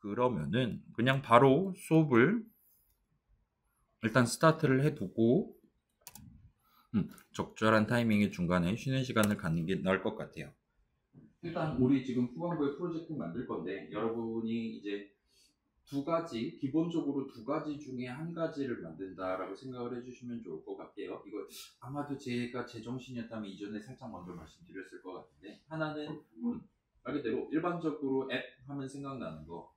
그러면은 그냥 바로 수업을 일단 스타트를 해두고 적절한 타이밍에 중간에 쉬는 시간을 갖는 게 나을 것 같아요. 일단 우리 지금 후반부에 프로젝트 만들 건데 여러분이 이제 기본적으로 두 가지 중에 한 가지를 만든다라고 생각을 해주시면 좋을 것 같아요. 이거 아마도 제가 제정신이었다면 이전에 살짝 먼저 말씀드렸을 것 같은데, 하나는 말 그대로 일반적으로 앱 하면 생각나는 거,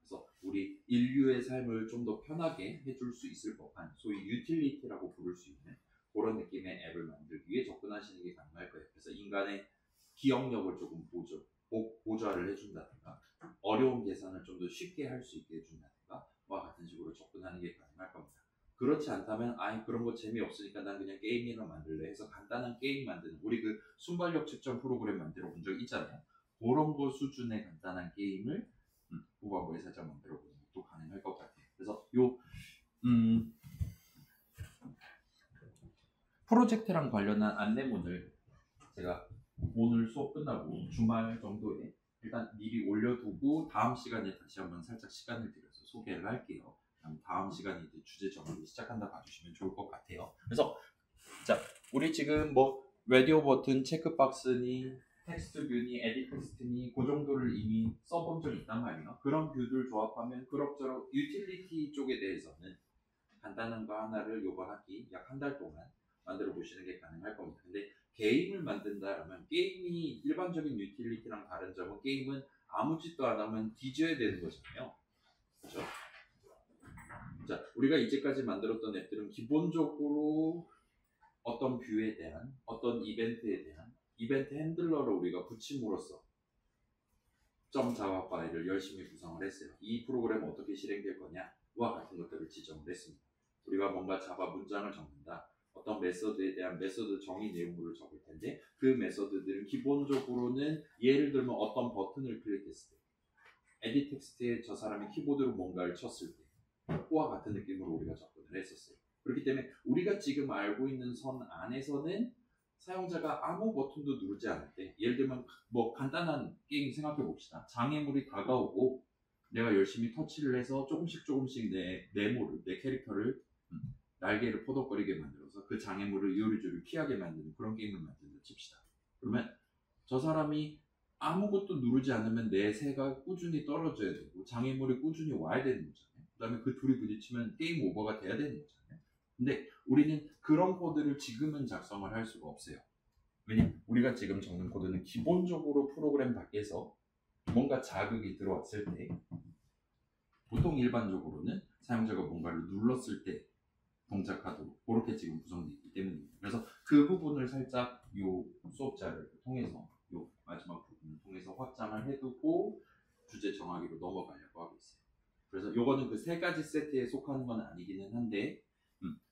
그래서 우리 인류의 삶을 좀 더 편하게 해줄 수 있을 법한 소위 유틸리티라고 부를 수 있는 그런 느낌의 앱을 만들기 위해 접근하시는 게 가능할 거예요. 그래서 인간의 기억력을 조금 보좌를 해준다든가, 어려운 계산을 좀 더 쉽게 할 수 있게 해준다든가 와 같은 식으로 접근하는 게 가능할 겁니다. 그렇지 않다면 그런 거 재미없으니까 난 그냥 게임이나 만들래 해서 간단한 게임 만드는, 우리 그 순발력 측정 프로그램 만들어 본 적 있잖아요. 그런 거 수준의 간단한 게임을 후반부에 살짝 만들어 보는 것도 가능할 것 같아요. 그래서 요 프로젝트랑 관련한 안내문을 제가 오늘 수업 끝나고 주말 정도에 일단 미리 올려두고 다음 시간에 다시 한번 살짝 시간을 들여서 소개를 할게요. 다음 시간에 이제 주제 정하기 시작한다 봐주시면 좋을 것 같아요. 그래서 자, 우리 지금 뭐 라디오 버튼, 체크박스니, 텍스트 뷰니, 에디트 텍스트니 그 정도를 이미 써본 적이 있단 말이에요. 그런 뷰들 조합하면 그럭저럭 유틸리티 쪽에 대해서는 간단한 거 하나를 요번 학기 약 한 달 동안 만들어 보시는 게 가능할 겁니다. 근데 게임을 만든다라면 게임이 일반적인 유틸리티랑 다른 점은 게임은 아무 짓도 안 하면 뒤져야 되는 거잖아요. 그렇죠? 자, 우리가 이제까지 만들었던 앱들은 기본적으로 어떤 뷰에 대한, 어떤 이벤트에 대한 이벤트 핸들러를 우리가 붙임으로써 점 자바 파일을 열심히 구성을 했어요. 이 프로그램 어떻게 실행될 거냐와 같은 것들을 지정을 했습니다. 우리가 뭔가 자바 문장을 적는다, 어떤 메서드에 대한 메서드 정의 내용물을 적을 텐데 그 메서드들은 기본적으로는 예를 들면 어떤 버튼을 클릭했을 때, 에디 텍스트에 저 사람이 키보드로 뭔가를 쳤을 때와 같은 느낌으로 우리가 접근을 했었어요. 그렇기 때문에 우리가 지금 알고 있는 선 안에서는 사용자가 아무 버튼도 누르지 않을 때, 예를 들면 뭐 간단한 게임 생각해 봅시다. 장애물이 다가오고 내가 열심히 터치를 해서 조금씩 내 캐릭터를 날개를 포덕거리게 만들어서 그 장애물을 요리조리 피하게 만드는 그런 게임을 만든다 칩시다. 그러면 저 사람이 아무것도 누르지 않으면 내 새가 꾸준히 떨어져야 되고 장애물이 꾸준히 와야 되는 거잖아요. 그 다음에 그 둘이 부딪히면 게임 오버가 돼야 되는 거잖아요. 근데 우리는 그런 코드를 지금은 작성을 할 수가 없어요. 왜냐면 우리가 지금 적는 코드는 기본적으로 프로그램 밖에서 뭔가 자극이 들어왔을 때, 보통 일반적으로는 사용자가 뭔가를 눌렀을 때 동작하도록 그렇게 지금 구성되어 있기 때문입니다. 그래서 그 부분을 살짝 이 수업 자료를 통해서, 이 마지막 부분을 통해서 확장을 해두고 주제 정하기로 넘어가려고 하고 있어요. 그래서 요거는 그 세 가지 세트에 속하는 건 아니기는 한데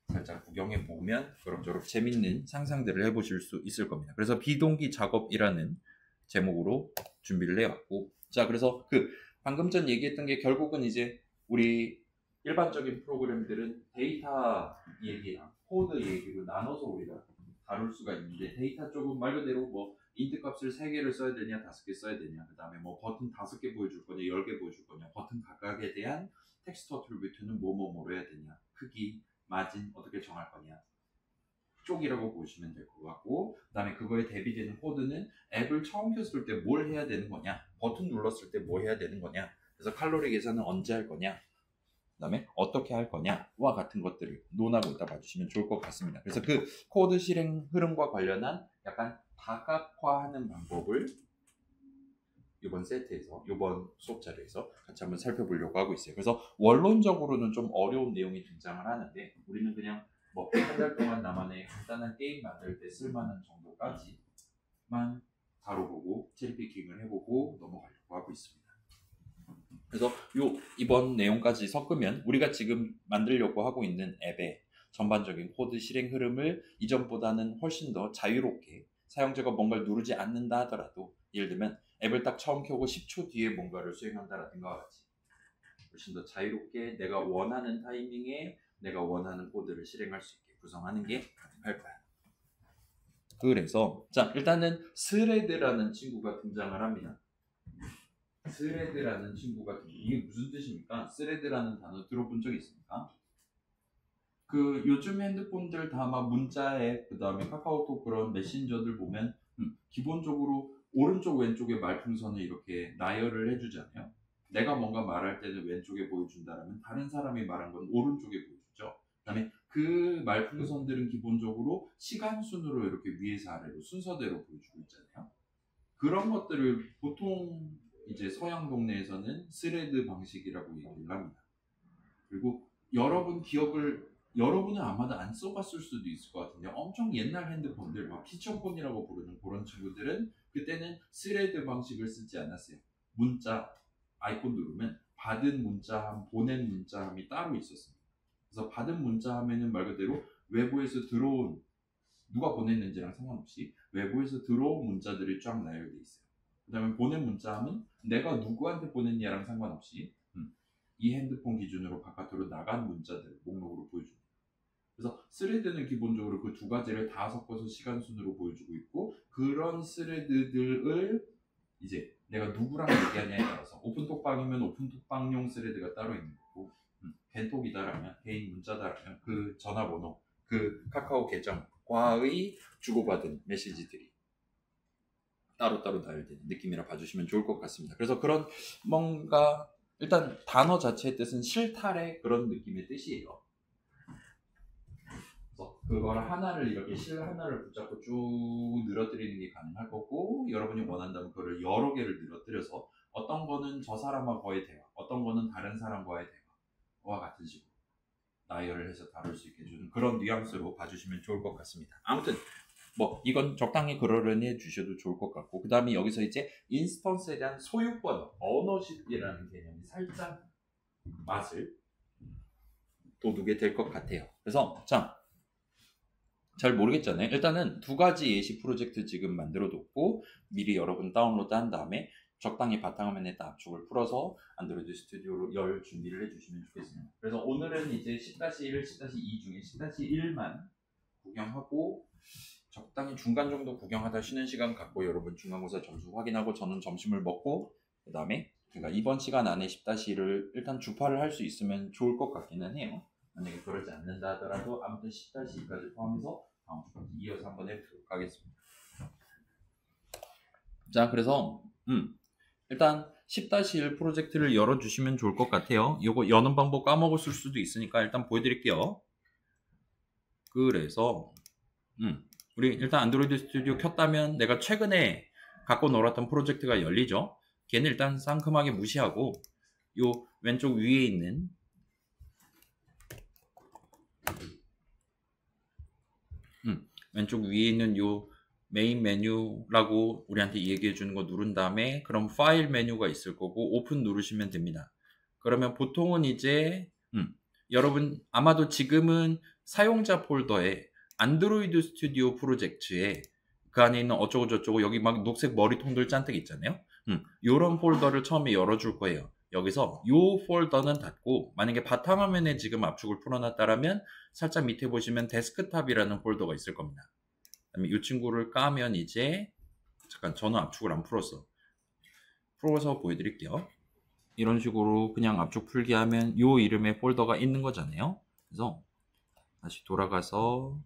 살짝 구경해 보면 그럭저럭 재밌는 상상들을 해보실 수 있을 겁니다. 그래서 비동기 작업이라는 제목으로 준비를 해왔고, 자, 그래서 그 방금 전 얘기했던 게 결국은 이제 우리 일반적인 프로그램들은 데이터 얘기랑 코드 얘기로 나눠서 우리가 다룰 수가 있는데, 데이터 쪽은 말 그대로 뭐 인트 값을 3개를 써야 되냐 5개 써야 되냐, 그 다음에 뭐 버튼 5개 보여줄 거냐 10개 보여줄 거냐, 버튼 각각에 대한 텍스트 어트리뷰트는 뭐뭐뭐로 해야 되냐, 크기, 마진 어떻게 정할 거냐 쪽이라고 보시면 될 것 같고, 그 다음에 그거에 대비되는 코드는 앱을 처음 켰을 때 뭘 해야 되는 거냐, 버튼 눌렀을 때 뭐 해야 되는 거냐, 그래서 칼로리 계산은 언제 할 거냐, 그 다음에 어떻게 할 거냐와 같은 것들을 논하고 있다 봐주시면 좋을 것 같습니다. 그래서 그 코드 실행 흐름과 관련한 약간 다각화하는 방법을 이번 세트에서, 이번 수업 자료에서 같이 한번 살펴보려고 하고 있어요. 그래서 원론적으로는 좀 어려운 내용이 등장을 하는데 우리는 그냥 뭐 한 달 동안 나만의 간단한 게임 만들 때 쓸만한 정도까지만 다뤄보고 체리피킹을 해보고 넘어가려고 하고 있습니다. 그래서 이번 내용까지 섞으면 우리가 지금 만들려고 하고 있는 앱의 전반적인 코드 실행 흐름을 이전보다는 훨씬 더 자유롭게, 사용자가 뭔가를 누르지 않는다 하더라도 예를 들면 앱을 딱 처음 켜고 10초 뒤에 뭔가를 수행한다라든가 같이 훨씬 더 자유롭게 내가 원하는 타이밍에 내가 원하는 코드를 실행할 수 있게 구성하는 게 가능할 거야. 그래서 자, 일단은 스레드라는 친구가 등장을 합니다. 스레드라는 친구가 이게 무슨 뜻입니까? 스레드라는 단어 들어본 적 있습니까? 그 요즘 핸드폰들 다 막 문자 앱, 그 다음에 카카오톡 그런 메신저들 보면 기본적으로 오른쪽 왼쪽에 말풍선을 이렇게 나열을 해주잖아요. 내가 뭔가 말할 때는 왼쪽에 보여준다면 다른 사람이 말한 건 오른쪽에 보여주죠. 그 다음에 그 말풍선들은 기본적으로 시간 순으로 이렇게 위에서 아래로 순서대로 보여주고 있잖아요. 그런 것들을 보통 이제 서양 동네에서는 스레드 방식이라고 얘기를 합니다. 그리고 여러분은 아마도 안 써봤을 수도 있을 것 같은데 엄청 옛날 핸드폰들, 막 피처폰이라고 부르는 그런 친구들은 그때는 스레드 방식을 쓰지 않았어요. 문자, 아이콘 누르면 받은 문자함, 보낸 문자함이 따로 있었습니다. 그래서 받은 문자함에는 말 그대로 외부에서 들어온, 누가 보냈는지랑 상관없이 외부에서 들어온 문자들이 쫙 나열돼 있어요. 그 다음에 보낸 문자함은 내가 누구한테 보냈냐랑 상관없이 이 핸드폰 기준으로 바깥으로 나간 문자들 목록으로 보여줍니다. 그래서 스레드는 기본적으로 그 두 가지를 다 섞어서 시간 순으로 보여주고 있고, 그런 스레드들을 이제 내가 누구랑 얘기하냐에 따라서 오픈톡방이면 오픈톡방용 스레드가 따로 있는 거고, 겐톡이다라면 개인 문자다라면 그 전화번호, 그 카카오 계정과의 주고받은 메시지들이 따로따로 나열되는 느낌이라 봐주시면 좋을 것 같습니다. 그래서 그런 뭔가 일단 단어 자체의 뜻은 실타래 그런 느낌의 뜻이에요. 그래서 그걸 하나를 이렇게 실 하나를 붙잡고 쭉 늘어뜨리는 게 가능할 거고, 여러분이 원한다면 그걸 여러 개를 늘어뜨려서 어떤 거는 저 사람과의 대화, 어떤 거는 다른 사람과의 대화와 같은 식으로 나열을 해서 다룰 수 있게 해주는 그런 뉘앙스로 봐주시면 좋을 것 같습니다. 아무튼 뭐 이건 적당히 그러려니 해주셔도 좋을 것 같고, 그 다음에 여기서 이제 인스턴스에 대한 소유권, 어너십이라는 개념이 살짝 맛을 돋우게 될 것 같아요. 그래서 잘 모르겠잖아요. 일단은 두 가지 예시 프로젝트 지금 만들어뒀고 미리 여러분 다운로드 한 다음에 적당히 바탕화면에다 압축을 풀어서 안드로이드 스튜디오로 열 준비를 해주시면 좋겠습니다. 그래서 오늘은 이제 10-1, 10-2 중에 10-1만 구경하고 적당히 중간 정도 구경하다 쉬는 시간 갖고 여러분 중간고사 점수 확인하고 저는 점심을 먹고, 그 다음에 제가 이번 시간 안에 10-1을 일단 주파를 할 수 있으면 좋을 것 같기는 해요. 만약에 그러지 않는다 하더라도 아무튼 10-2까지 포함해서 다음 주까지 이어서 한번 해보도록 하겠습니다. 자, 그래서 일단 10-1 프로젝트를 열어주시면 좋을 것 같아요. 이거 여는 방법 까먹었을 수도 있으니까 일단 보여드릴게요. 그래서 우리 일단 안드로이드 스튜디오 켰다면 내가 최근에 갖고 놀았던 프로젝트가 열리죠. 걔는 일단 상큼하게 무시하고 요 왼쪽 위에 있는 왼쪽 위에 있는 요 메인 메뉴라고 우리한테 얘기해 주는 거 누른 다음에 그럼 파일 메뉴가 있을 거고 오픈 누르시면 됩니다. 그러면 보통은 이제 여러분 아마도 지금은 사용자 폴더에 안드로이드 스튜디오 프로젝트에 그 안에 있는 어쩌고저쩌고 여기 막 녹색 머리통들 잔뜩 있잖아요. 요런 폴더를 처음에 열어줄 거예요. 여기서 요 폴더는 닫고, 만약에 바탕화면에 지금 압축을 풀어놨다라면 살짝 밑에 보시면 데스크탑이라는 폴더가 있을 겁니다. 그다음에 이 친구를 까면 이제 잠깐 저는 압축을 안 풀어서 보여드릴게요. 이런 식으로 그냥 압축 풀기 하면 요 이름의 폴더가 있는 거잖아요. 그래서 다시 돌아가서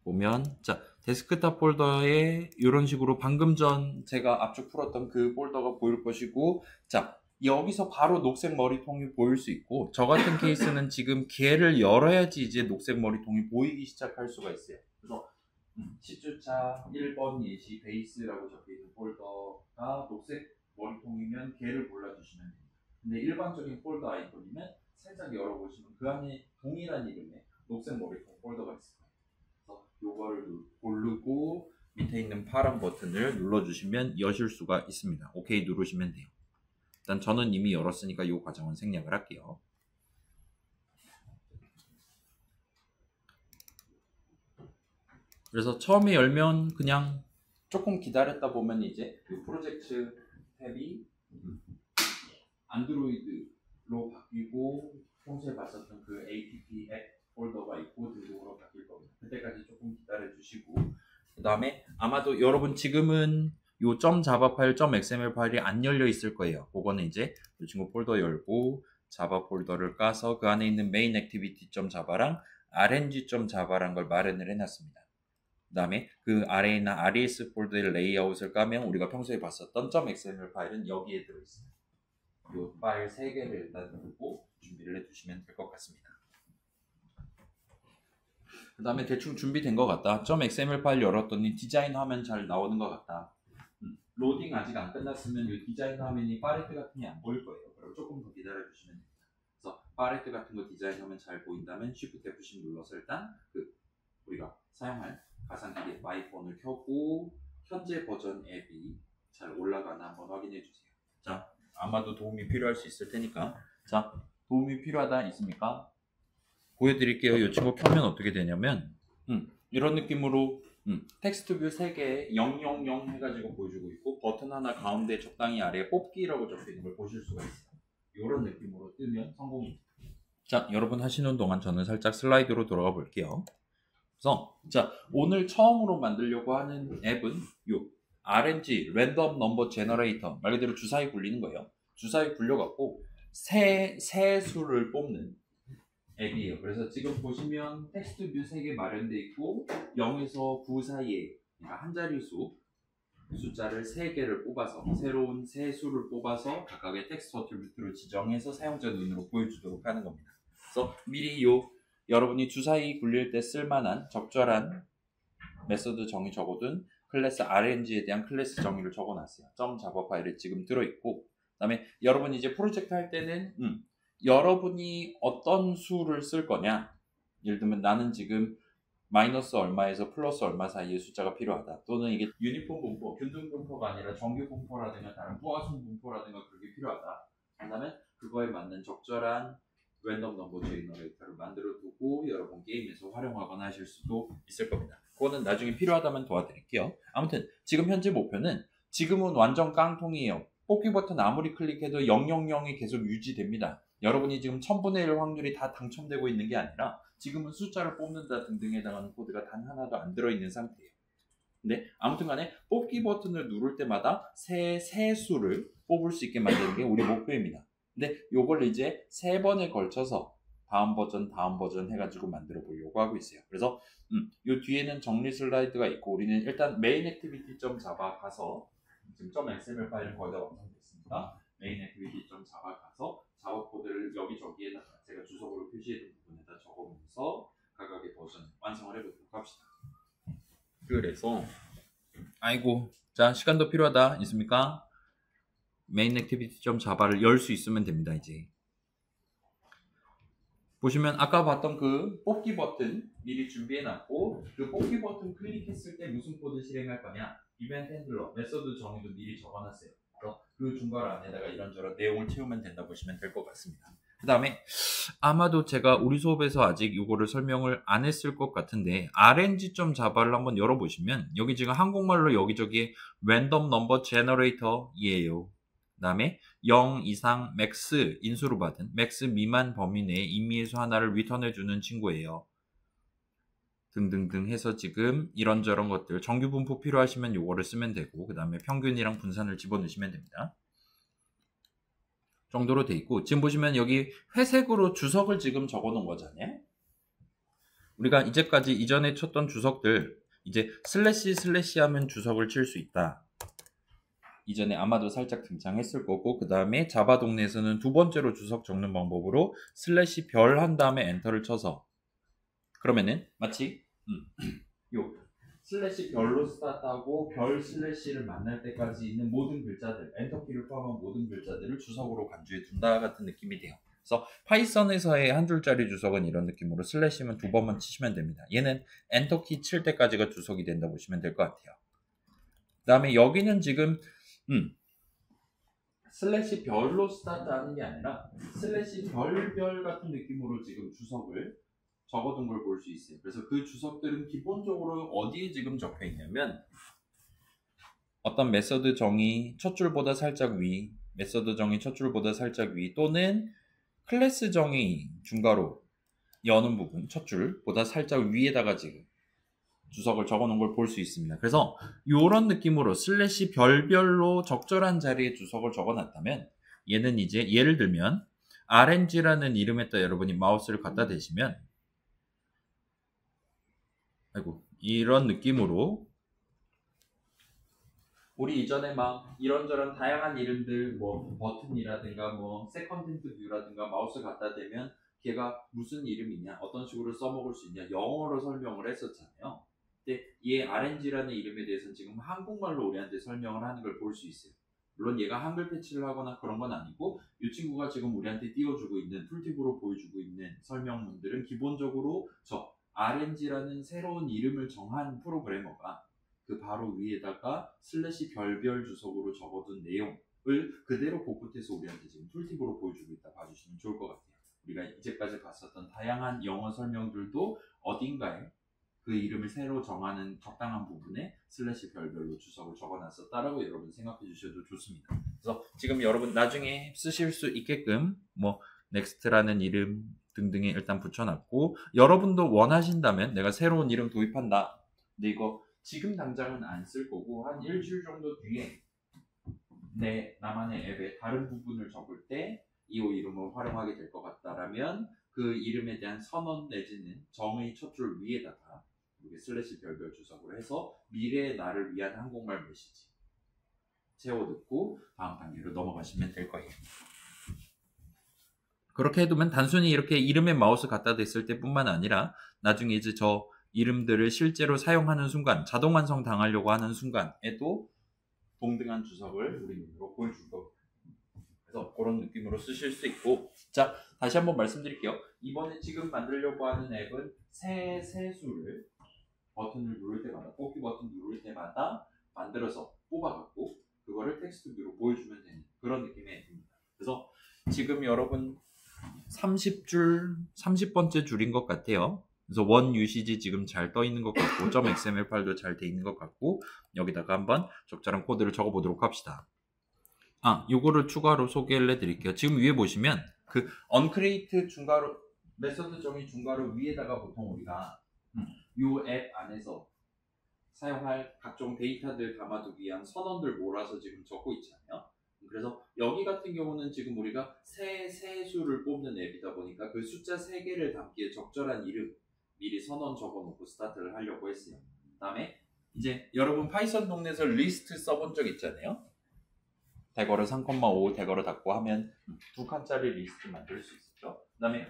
보면 자 데스크탑 폴더에 이런 식으로 방금 전 제가 압축 풀었던 그 폴더가 보일 것이고, 자 여기서 바로 녹색 머리통이 보일 수 있고, 저 같은 케이스는 지금 걔를 열어야지 이제 녹색 머리통이 보이기 시작할 수가 있어요. 그래서 10주차 1번 예시 베이스라고 적혀있는 폴더가 녹색 머리통이면 걔를 골라주시면 됩니다. 근데 일반적인 폴더 아이콘이면 살짝 열어보시면 그 안에 동일한 이름의 녹색 머리통 폴더가 있습니다. 그래서 요거를 고르고 밑에 있는 파란 버튼을 눌러주시면 여실 수가 있습니다. 오케이 누르시면 돼요. 일단 저는 이미 열었으니까 이 과정은 생략을 할게요. 그래서 처음에 열면 그냥 조금 기다렸다 보면 이제 이 프로젝트 탭이 안드로이드로 바뀌고 평소에 봤었던 그 app 앱 폴더가 있고 등등으로 바뀔 겁니다. 그때까지 조금 기다려 주시고, 그 다음에 아마도 여러분 지금은 요 .java 파일, .xml 파일이 안 열려 있을 거예요. 그거는 이제 이 친구 폴더 열고 자바 폴더를 까서 그 안에 있는 main activity.java랑 rng.java란 걸 마련을 해놨습니다. 그 다음에 그 아래에 있는 res 폴더의 레이아웃을 까면 우리가 평소에 봤었던 .xml 파일은 여기에 들어있어요. 이 파일 3개를 일단 두고 준비를 해두시면 될 것 같습니다. 그 다음에 대충 준비된 것 같다. .xml 파일 열었더니 디자인 화면 잘 나오는 것 같다. 로딩 아직 안 끝났으면 이 디자인 화면이 파레트 같은 게 안 보일 거예요. 그럼 조금 더 기다려주시면 됩니다. 그래서 파레트 같은 거 디자인 화면 잘 보인다면 Shift F10 눌러서 일단 우리가 사용할 가상기기 마이폰을 켜고 현재 버전 앱이 잘 올라가나 한번 확인해 주세요. 자, 아마도 도움이 필요할 수 있을 테니까. 자, 도움이 필요하다 있습니까? 보여드릴게요. 이 친구 켜면 어떻게 되냐면 이런 느낌으로 텍스트 뷰 3개 000 해가지고 보여주고 있고 버튼 하나 가운데 적당히 아래에 뽑기라고 적혀있는 걸 보실 수가 있어요. 이런 느낌으로 뜨면 성공입니다. 자, 여러분 하시는 동안 저는 살짝 슬라이드로 돌아가 볼게요. 그래서 자, 오늘 처음으로 만들려고 하는 앱은 요 RNG 랜덤 넘버 제너레이터, 말 그대로 주사위 굴리는 거예요. 주사위 굴려갖고 새 수를 뽑는 앱이에요. 그래서 지금 보시면 텍스트 뷰 3개 마련되어 있고 0에서 9 사이에, 그러니까 한 자릿수 숫자를 3개를 뽑아서 새로운 새 수를 뽑아서 각각의 텍스트 어트리뷰트로 지정해서 사용자 눈으로 보여주도록 하는 겁니다. 그래서 미리 여러분이 주사위 굴릴 때 쓸만한 적절한 메서드 정의 적어둔 클래스 RNG에 대한 클래스 정의를 적어놨어요. .java 파일에 지금 들어있고, 그 다음에 여러분이 이제 프로젝트 할 때는 여러분이 어떤 수를 쓸 거냐, 예를 들면 나는 지금 마이너스 얼마에서 플러스 얼마 사이의 숫자가 필요하다, 또는 이게 유니폼 분포, 균등 분포가 아니라 정규 분포라든가 다른 부하순 분포라든가 그게 필요하다 한다면 그거에 맞는 적절한 랜덤 넘버 제너레이터를 만들어 두고 여러분 게임에서 활용하거나 하실 수도 있을 겁니다. 그거는 나중에 필요하다면 도와드릴게요. 아무튼 지금 현재 목표는, 지금은 완전 깡통이에요. 뽑기 버튼 아무리 클릭해도 000이 계속 유지됩니다. 여러분이 지금 1000분의 1 확률이 다 당첨되고 있는 게 아니라 지금은 숫자를 뽑는다 등등에 해당하는 코드가 단 하나도 안 들어있는 상태예요. 근데 아무튼 간에 뽑기 버튼을 누를 때마다 새 수를 뽑을 수 있게 만드는 게 우리 목표입니다. 근데 요걸 이제 3번에 걸쳐서 다음 버전 해가지고 만들어 보려고 하고 있어요. 그래서 요 뒤에는 정리 슬라이드가 있고, 우리는 일단 main activity.java 가서 지금 .xml 파일은 거의 다 완성됐습니다. main activity.java 가서 자바 코드를 여기저기에다가 제가 주석으로 표시해둔 부분에다 적어보면서 각각의 버전 완성을 해보도록 합시다. 그래서 자, 시간도 필요하다 있습니까? main activity.java를 열 수 있으면 됩니다. 이제 보시면 아까 봤던 그 뽑기 버튼 미리 준비해놨고, 그 뽑기 버튼 클릭했을 때 무슨 코드 실행할 거냐, 이벤트 핸들러 메서드 정의도 미리 적어놨어요. 그래서 그 중괄 안에다가 이런저런 내용을 채우면 된다 보시면 될 것 같습니다. 그 다음에 아마도 제가 우리 수업에서 아직 이거를 설명을 안 했을 것 같은데, rng.java를 한번 열어보시면 여기 지금 한국말로 여기저기에 랜덤 넘버 제너레이터이에요. 그 다음에 0 이상 맥스 인수로 받은 맥스 미만 범위 내에 임의의 수 하나를 리턴해주는 친구예요. 등등등 해서 지금 이런저런 것들 정규 분포 필요하시면 요거를 쓰면 되고, 그 다음에 평균이랑 분산을 집어넣으시면 됩니다. 정도로 돼 있고, 지금 보시면 여기 회색으로 주석을 지금 적어 놓은 거잖아요. 우리가 이전에 쳤던 주석들 이제 슬래시 하면 주석을 칠 수 있다. 이전에 아마도 살짝 등장했을 거고, 그 다음에 자바 동네에서는 두 번째로 주석 적는 방법으로 슬래시 별 한 다음에 엔터를 쳐서, 그러면은 마치 요 슬래시 별로 스타트하고 별 슬래시를 만날 때까지 있는 모든 글자들, 엔터키를 포함한 모든 글자들을 주석으로 간주해 둔다 같은 느낌이 돼요. 그래서 파이썬에서의 한 줄짜리 주석은 이런 느낌으로 슬래시면 2번만 치시면 됩니다. 얘는 엔터키 칠 때까지가 주석이 된다 보시면 될 것 같아요. 그 다음에 여기는 지금 슬래시 별로 스타트하는 게 아니라 슬래시 별 같은 느낌으로 지금 주석을 적어둔 걸 볼 수 있어요. 그래서 그 주석들은 기본적으로 어디에 지금 적혀 있냐면, 어떤 메서드 정의 첫 줄보다 살짝 위, 메서드 정의 첫 줄보다 살짝 위, 또는 클래스 정의 중괄호 여는 부분 첫 줄보다 살짝 위에다가 지금 주석을 적어놓은 걸 볼 수 있습니다. 그래서 이런 느낌으로 슬래시 별별로 적절한 자리에 주석을 적어놨다면 얘는 이제 예를 들면 RNG라는 이름에다 여러분이 마우스를 갖다 대시면 아이고 이런 느낌으로 우리 이전에 막 이런저런 다양한 이름들 뭐 버튼이라든가 뭐 세컨텐트 뷰라든가 마우스 갖다 대면 걔가 무슨 이름이냐 어떤 식으로 써먹을 수 있냐 영어로 설명을 했었잖아요. 근데 얘 RNG라는 이름에 대해서는 지금 한국말로 우리한테 설명을 하는 걸 볼 수 있어요. 물론 얘가 한글 패치를 하거나 그런 건 아니고 이 친구가 지금 우리한테 띄워주고 있는 툴팁으로 보여주고 있는 설명문들은 기본적으로 저 RNG라는 새로운 이름을 정한 프로그래머가 그 바로 위에다가 슬래시 별별 주석으로 적어둔 내용을 그대로 복붙해서 우리한테 지금 툴팁으로 보여주고 있다 봐주시면 좋을 것 같아요. 우리가 이제까지 봤었던 다양한 영어 설명들도 어딘가에 그 이름을 새로 정하는 적당한 부분에 슬래시 별별로 주석을 적어놨었다라고 여러분 생각해 주셔도 좋습니다. 그래서 지금 여러분 나중에 쓰실 수 있게끔 뭐 넥스트라는 이름 등등에 일단 붙여놨고 여러분도 원하신다면 내가 새로운 이름 도입한다. 근데 이거 지금 당장은 안 쓸 거고 한 일주일 정도 뒤에 내 나만의 앱에 다른 부분을 적을 때 이 이름을 활용하게 될 것 같다라면 그 이름에 대한 선언 내지는 정의 첫 줄 위에다가 이렇게 슬래시 별별 주석으로 해서 미래의 나를 위한 한국말 메시지 채워 넣고 다음 단계로 넘어가시면 될 거예요. 그렇게 해두면 단순히 이렇게 이름에 마우스 갖다 댔을 때뿐만 아니라 나중에 이제 저 이름들을 실제로 사용하는 순간 자동 완성 당하려고 하는 순간에도 동등한 주석을 우리 눈으로 보여줄 겁니다. 그래서 그런 느낌으로 쓰실 수 있고 자 다시 한번 말씀드릴게요. 이번에 지금 만들려고 하는 앱은 새 세수를 버튼을 누를 때마다 뽑기 버튼 누를 때마다 만들어서 뽑아갖고 그거를 텍스트 뷰로 보여주면 되는 그런 느낌의 앱입니다. 그래서 지금 여러분 30줄 30번째 줄인 것 같아요. 그래서 원 유시지 지금 잘 떠 있는 것 같고 .xml 파일도 잘 돼 있는 것 같고 여기다가 한번 적절한 코드를 적어 보도록 합시다. 요거를 추가로 소개를 해드릴게요. 지금 위에 보시면 그 onCreate 중괄호 메서드 정의 중괄호 위에다가 보통 우리가 이 앱 안에서 사용할 각종 데이터들 담아두기 위한 선언들 몰아서 지금 적고 있잖아요. 그래서 여기 같은 경우는 지금 우리가 새 수를 뽑는 앱이다 보니까 그 숫자 3개를 담기에 적절한 이름 미리 선언 적어놓고 스타트를 하려고 했어요. 그 다음에 이제 여러분 파이썬 동네에서 리스트 써본 적 있잖아요. 대괄호 3,5 대괄호 닫고 하면 2칸짜리 리스트 만들 수 있었죠. 그 다음에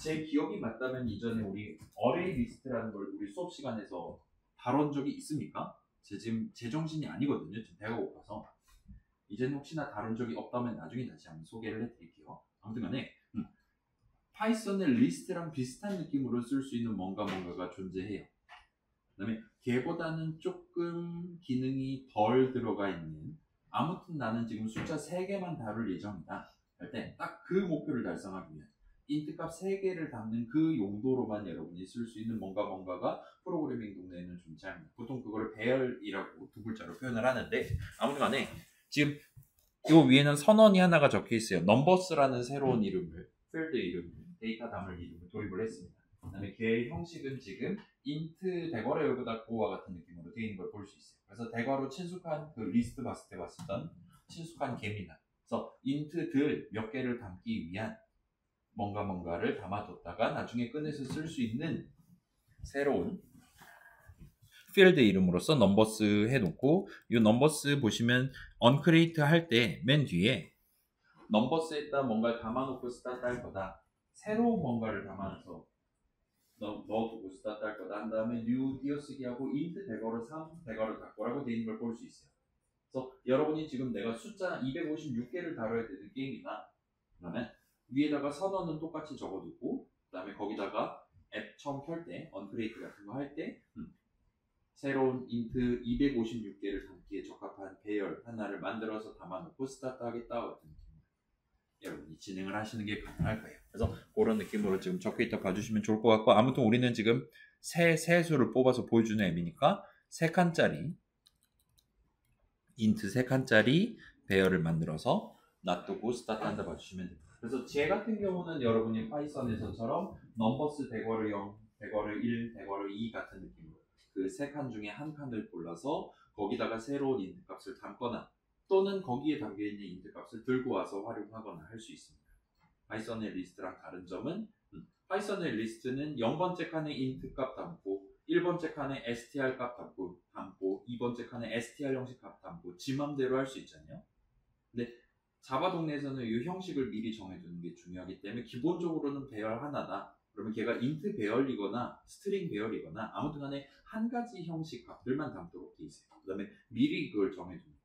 제 기억이 맞다면 이전에 우리 어레이 리스트라는 걸 우리 수업 시간에서 다룬 적이 있습니까? 지금 제정신이 아니거든요. 지금 배가 고파서. 이제는 혹시나 다룬 적이 없다면 나중에 다시 한번 소개를 해드릴게요. 아무튼 간에 파이썬의 리스트랑 비슷한 느낌으로 쓸 수 있는 뭔가가 존재해요. 그 다음에 걔보다는 조금 기능이 덜 들어가 있는 아무튼 나는 지금 숫자 3개만 다룰 예정이다 할 때 딱 그 목표를 달성하기 위한 인트 값 3개를 담는 그 용도로만 여러분이 쓸 수 있는 뭔가가 프로그래밍 동네에는 존재합니다. 보통 그거를 배열이라고 2글자로 표현을 하는데 아무튼 간에 지금 이 위에는 선언이 하나가 적혀 있어요. 넘버스라는 새로운 이름을 필드 이름을 데이터 담을 이름을 도입을 했습니다. 그 다음에 걔의 형식은 지금 int 대괄호 열고 닫고와 같은 느낌으로 되어 있는 걸 볼 수 있어요. 그래서 대괄호 친숙한 그 리스트 봤을 때 봤었던 친숙한 개입니다. 그래서 int들 몇 개를 담기 위한 뭔가를 담아뒀다가 나중에 꺼내서 쓸 수 있는 새로운 필드 이름으로써 넘버스 해놓고 이 넘버스 보시면 onCreate 할 때 맨 뒤에 넘버스에다 뭔가 담아놓고 스타트 할 거다. 새로운 뭔가를 담아서 넣어두고 스타트 할 거다 한 다음에 new 띄어쓰기하고 int 대괄호 3 대괄호 닫고라고 되어 있는 걸 볼 수 있어요. 그래서 여러분이 지금 내가 숫자 256개를 다뤄야 되는 게임이나 그러면 위에다가 선언은 똑같이 적어두고 그 다음에 거기다가 앱 처음 켤 때 onCreate 같은 거 할 때 새로운 int 256개를 담기에 적합한 배열 하나를 만들어서 담아놓고 스타트 하겠다 같은 느낌 여러분이 진행을 하시는 게 가능할 거예요. 그래서 그런 느낌으로 지금 적혀있다 봐주시면 좋을 것 같고 아무튼 우리는 지금 새 수를 뽑아서 보여주는 앱이니까 3칸짜리 int 3칸짜리 배열을 만들어서 놔두고 스타트 한다 봐주시면 됩니다. 그래서 제 같은 경우는 여러분이 파이썬에서처럼 넘버스 대괄호 0, 대괄호 1, 대괄호 2 같은 느낌으로 그 세 칸 중에 한 칸을 골라서 거기다가 새로운 인트 값을 담거나 또는 거기에 담겨있는 인트 값을 들고 와서 활용하거나 할 수 있습니다. 파이썬의 리스트랑 다른 점은 파이썬의 리스트는 0번째 칸에 인트 값 담고 1번째 칸에 str 값 담고 2번째 칸에 str 형식 값 담고 지 맘대로 할 수 있잖아요. 근데 자바 동네에서는 이 형식을 미리 정해두는 게 중요하기 때문에 기본적으로는 배열 하나다. 그러면 걔가 인트 배열이거나 스트링 배열이거나 아무튼 간에 한 가지 형식 값들만 담도록 돼 있어요. 그 다음에 미리 그걸 정해줍니다.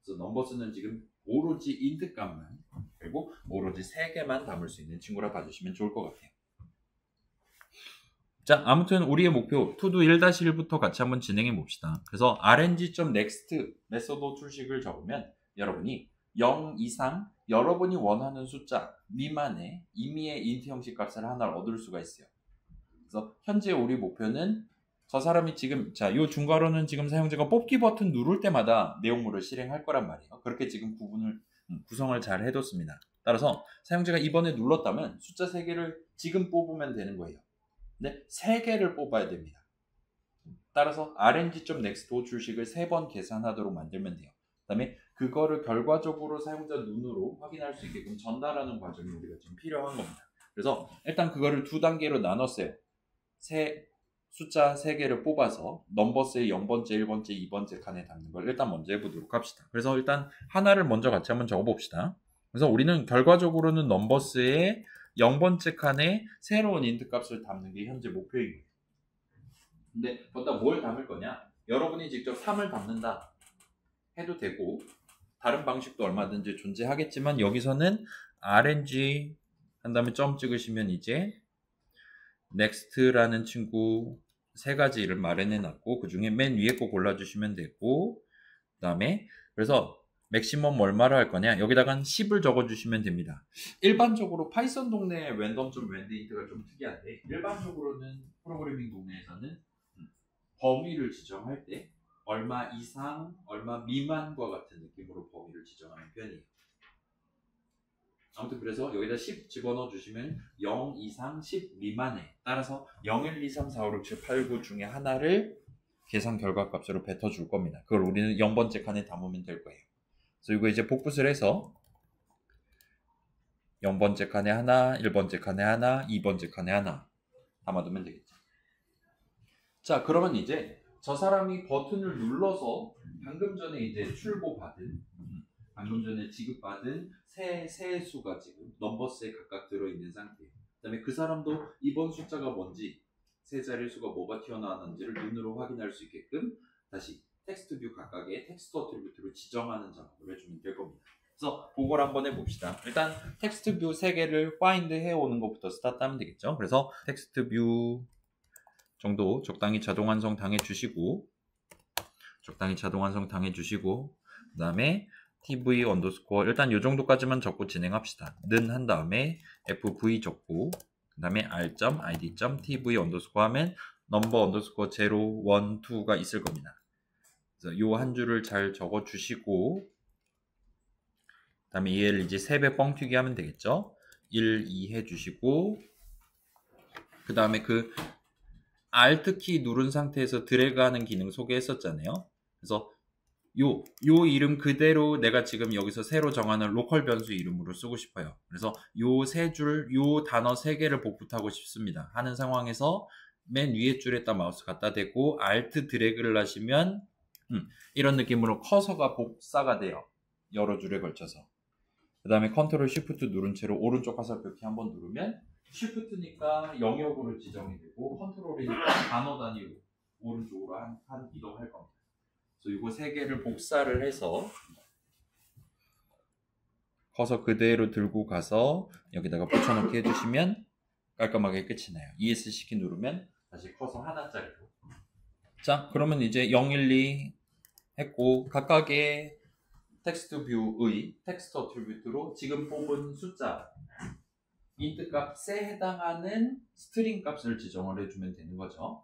그래서 넘버스는 지금 오로지 인트 값만 그리고 오로지 3개만 담을 수 있는 친구라 봐주시면 좋을 것 같아요. 자, 아무튼 우리의 목표 to-do 1-1부터 같이 한번 진행해 봅시다. 그래서 rng.next 메소드 출식을 적으면 여러분이 0 이상 여러분이 원하는 숫자 미만의 임의의 인트 형식 값을 하나를 얻을 수가 있어요. 그래서 현재 우리 목표는 저 사람이 지금 요 중괄호는 지금 사용자가 뽑기 버튼 누를 때마다 내용물을 실행할 거란 말이에요. 그렇게 지금 구성을 잘 해뒀습니다. 따라서 사용자가 이번에 눌렀다면 숫자 3개를 지금 뽑으면 되는 거예요. 근데 3개를 뽑아야 됩니다. 따라서 rng.next 호출식을 3번 계산하도록 만들면 돼요. 그 다음에 그거를 결과적으로 사용자 눈으로 확인할 수 있게끔 전달하는 과정이 우리가 좀 필요한 겁니다. 그래서 일단 그거를 2단계로 나눴어요. 숫자 3개를 뽑아서 넘버스의 0번째, 1번째, 2번째 칸에 담는 걸 일단 먼저 해보도록 합시다. 그래서 일단 하나를 먼저 같이 한번 적어봅시다. 그래서 우리는 결과적으로는 넘버스의 0번째 칸에 새로운 인트 값을 담는 게 현재 목표입니다. 근데 거기다 뭘 담을 거냐? 여러분이 직접 3을 담는다 해도 되고 다른 방식도 얼마든지 존재하겠지만 여기서는 rng 한 다음에 점 찍으시면 이제 next라는 친구 3가지 이름 마련해 놨고 그 중에 맨 위에 거 골라주시면 되고 그 다음에 그래서 맥시멈 얼마를 할 거냐 여기다가 10을 적어주시면 됩니다. 일반적으로 파이썬 동네 랜덤.ranDint가 좀 특이한데 일반적으로는 프로그래밍 동네에서는 범위를 지정할 때 얼마 이상, 얼마 미만과 같은 느낌으로 범위를 지정하는 편이에요. 아무튼 그래서 여기다 10 집어넣어 주시면 0 이상 10 미만에 따라서 0, 1, 2, 3, 4, 5, 6, 7, 8, 9 중에 하나를 계산 결과값으로 뱉어줄 겁니다. 그걸 우리는 0번째 칸에 담으면 될 거예요. 그래서 이거 이제 복붙을 해서 0번째 칸에 하나, 1번째 칸에 하나, 2번째 칸에 하나 담아두면 되겠죠. 자, 그러면 이제 저 사람이 버튼을 눌러서 방금 전에 이제 방금 전에 지급받은 새 수가 지금 넘버스에 각각 들어있는 상태예요. 그 다음에 그 사람도 이번 숫자가 뭔지 세 자리 수가 뭐가 튀어나왔는지를 눈으로 확인할 수 있게끔 다시 텍스트 뷰 각각의 텍스트 어트리뷰트로 지정하는 작업을 해주면 될 겁니다. 그래서 그걸 한번 해봅시다. 일단 텍스트 뷰 3개를 파인드 해오는 것부터 스타트하면 되겠죠. 그래서 텍스트 뷰 정도 적당히 자동 완성 당해주시고 그 다음에 tv 언더스코어 일단 이 정도까지만 적고 진행합시다. 는 한 다음에 fv 적고 그 다음에 r.id.tv 언더스코어 하면 넘버 언더스코어 0, 1, 2가 있을 겁니다. 그래서 요 한 줄을 잘 적어주시고 그 다음에 얘를 이제 3배 뻥튀기 하면 되겠죠. 1, 2 해주시고 그 다음에 그 Alt키 누른 상태에서 드래그하는 기능 소개했었잖아요. 그래서 요 이름 그대로 내가 지금 여기서 새로 정하는 로컬 변수 이름으로 쓰고 싶어요. 그래서 요 단어 3개를 복붙하고 싶습니다. 하는 상황에서 맨 위에 줄에다 마우스 갖다 대고 Alt 드래그를 하시면 이런 느낌으로 커서가 복사가 돼요. 여러 줄에 걸쳐서. 그 다음에 컨트롤 쉬프트 누른 채로 오른쪽 화살표키 한번 누르면 쉬프트니까 영역으로 지정이 되고 컨트롤이니까 단어 단위로 오른쪽으로 한 이동할 겁니다. 그래서 이거 3개를 복사를 해서 커서 그대로 들고 가서 여기다가 붙여넣기 해주시면 깔끔하게 끝이 나요. ESC 키 누르면 다시 커서 하나짜리로. 자, 그러면 이제 0, 1, 2 했고 각각의 텍스트 뷰의 텍스트 어트리뷰트로 지금 뽑은 숫자 인트 값에 해당하는 스트링 값을 지정을 해주면 되는 거죠.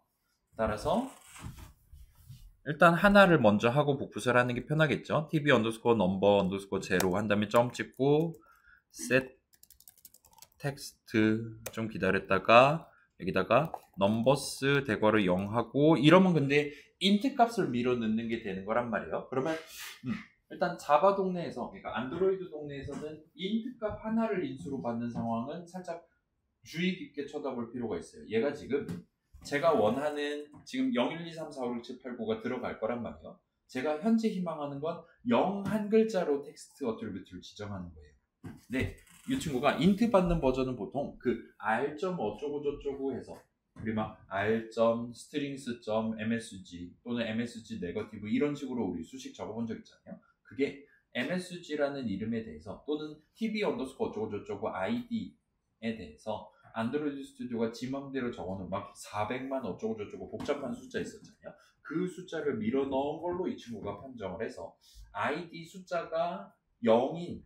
따라서 일단 하나를 먼저 하고 복붙을 하는 게 편하겠죠. tv 언더스코어 넘버 언더스코어 0 한 다음에 점 찍고 set 텍스트 좀 기다렸다가 여기다가 넘버스 대괄호 0하고 이러면 근데 인트 값을 밀어 넣는 게 되는 거란 말이에요. 그러면 일단 자바 동네에서, 그러니까 안드로이드 동네에서는 인트 값 하나를 인수로 받는 상황은 살짝 주의 깊게 쳐다볼 필요가 있어요. 얘가 지금 제가 원하는 지금 0, 1, 2, 3, 4, 5, 6, 7, 8, 9가 들어갈 거란 말이에요. 제가 현재 희망하는 건 0 한 글자로 텍스트 어트리뷰트를 지정하는 거예요. 네, 이 친구가 인트 받는 버전은 보통 그 r. 어쩌고 저쩌고 해서 우리 막 r. strings. msg 또는 msg 네거티브 이런 식으로 우리 수식 적어본 적 있잖아요. 그게 msg라는 이름에 대해서 또는 tb 언더스코 어쩌고 저쩌고 id에 대해서 안드로이드 스튜디오가 지 맘대로 적어놓은 막 400만 어쩌고 저쩌고 복잡한 숫자 있었잖아요. 그 숫자를 밀어 넣은 걸로 이 친구가 판정을 해서 id 숫자가 0인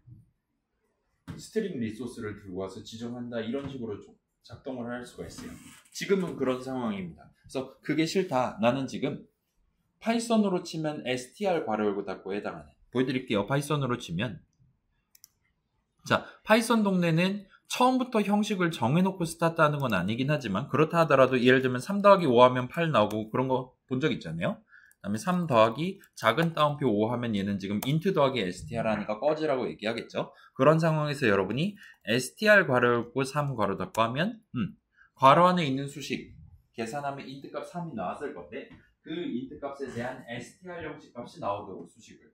스트링 리소스를 들고 와서 지정한다, 이런 식으로 좀 작동을 할 수가 있어요. 지금은 그런 상황입니다. 그래서 그게 싫다, 나는 지금 파이썬으로 치면 str 괄호 열고 닫고에 해당하네. 보여드릴게요. 파이썬으로 치면, 자, 파이썬 동네는 처음부터 형식을 정해놓고 스타트하는 건 아니긴 하지만, 그렇다 하더라도 예를 들면 3 더하기 5 하면 8 나오고 그런 거 본 적 있잖아요. 그 다음에 3 더하기 작은 따옴표 5 하면 얘는 지금 int 더하기 str 하니까 꺼지라고 얘기하겠죠. 그런 상황에서 여러분이 str 괄호 열고 3 괄호 닫고 하면 괄호 안에 있는 수식 계산하면 int 값 3이 나왔을 건데, 그 int 값에 대한 str 형식 값이 나오도록 수식을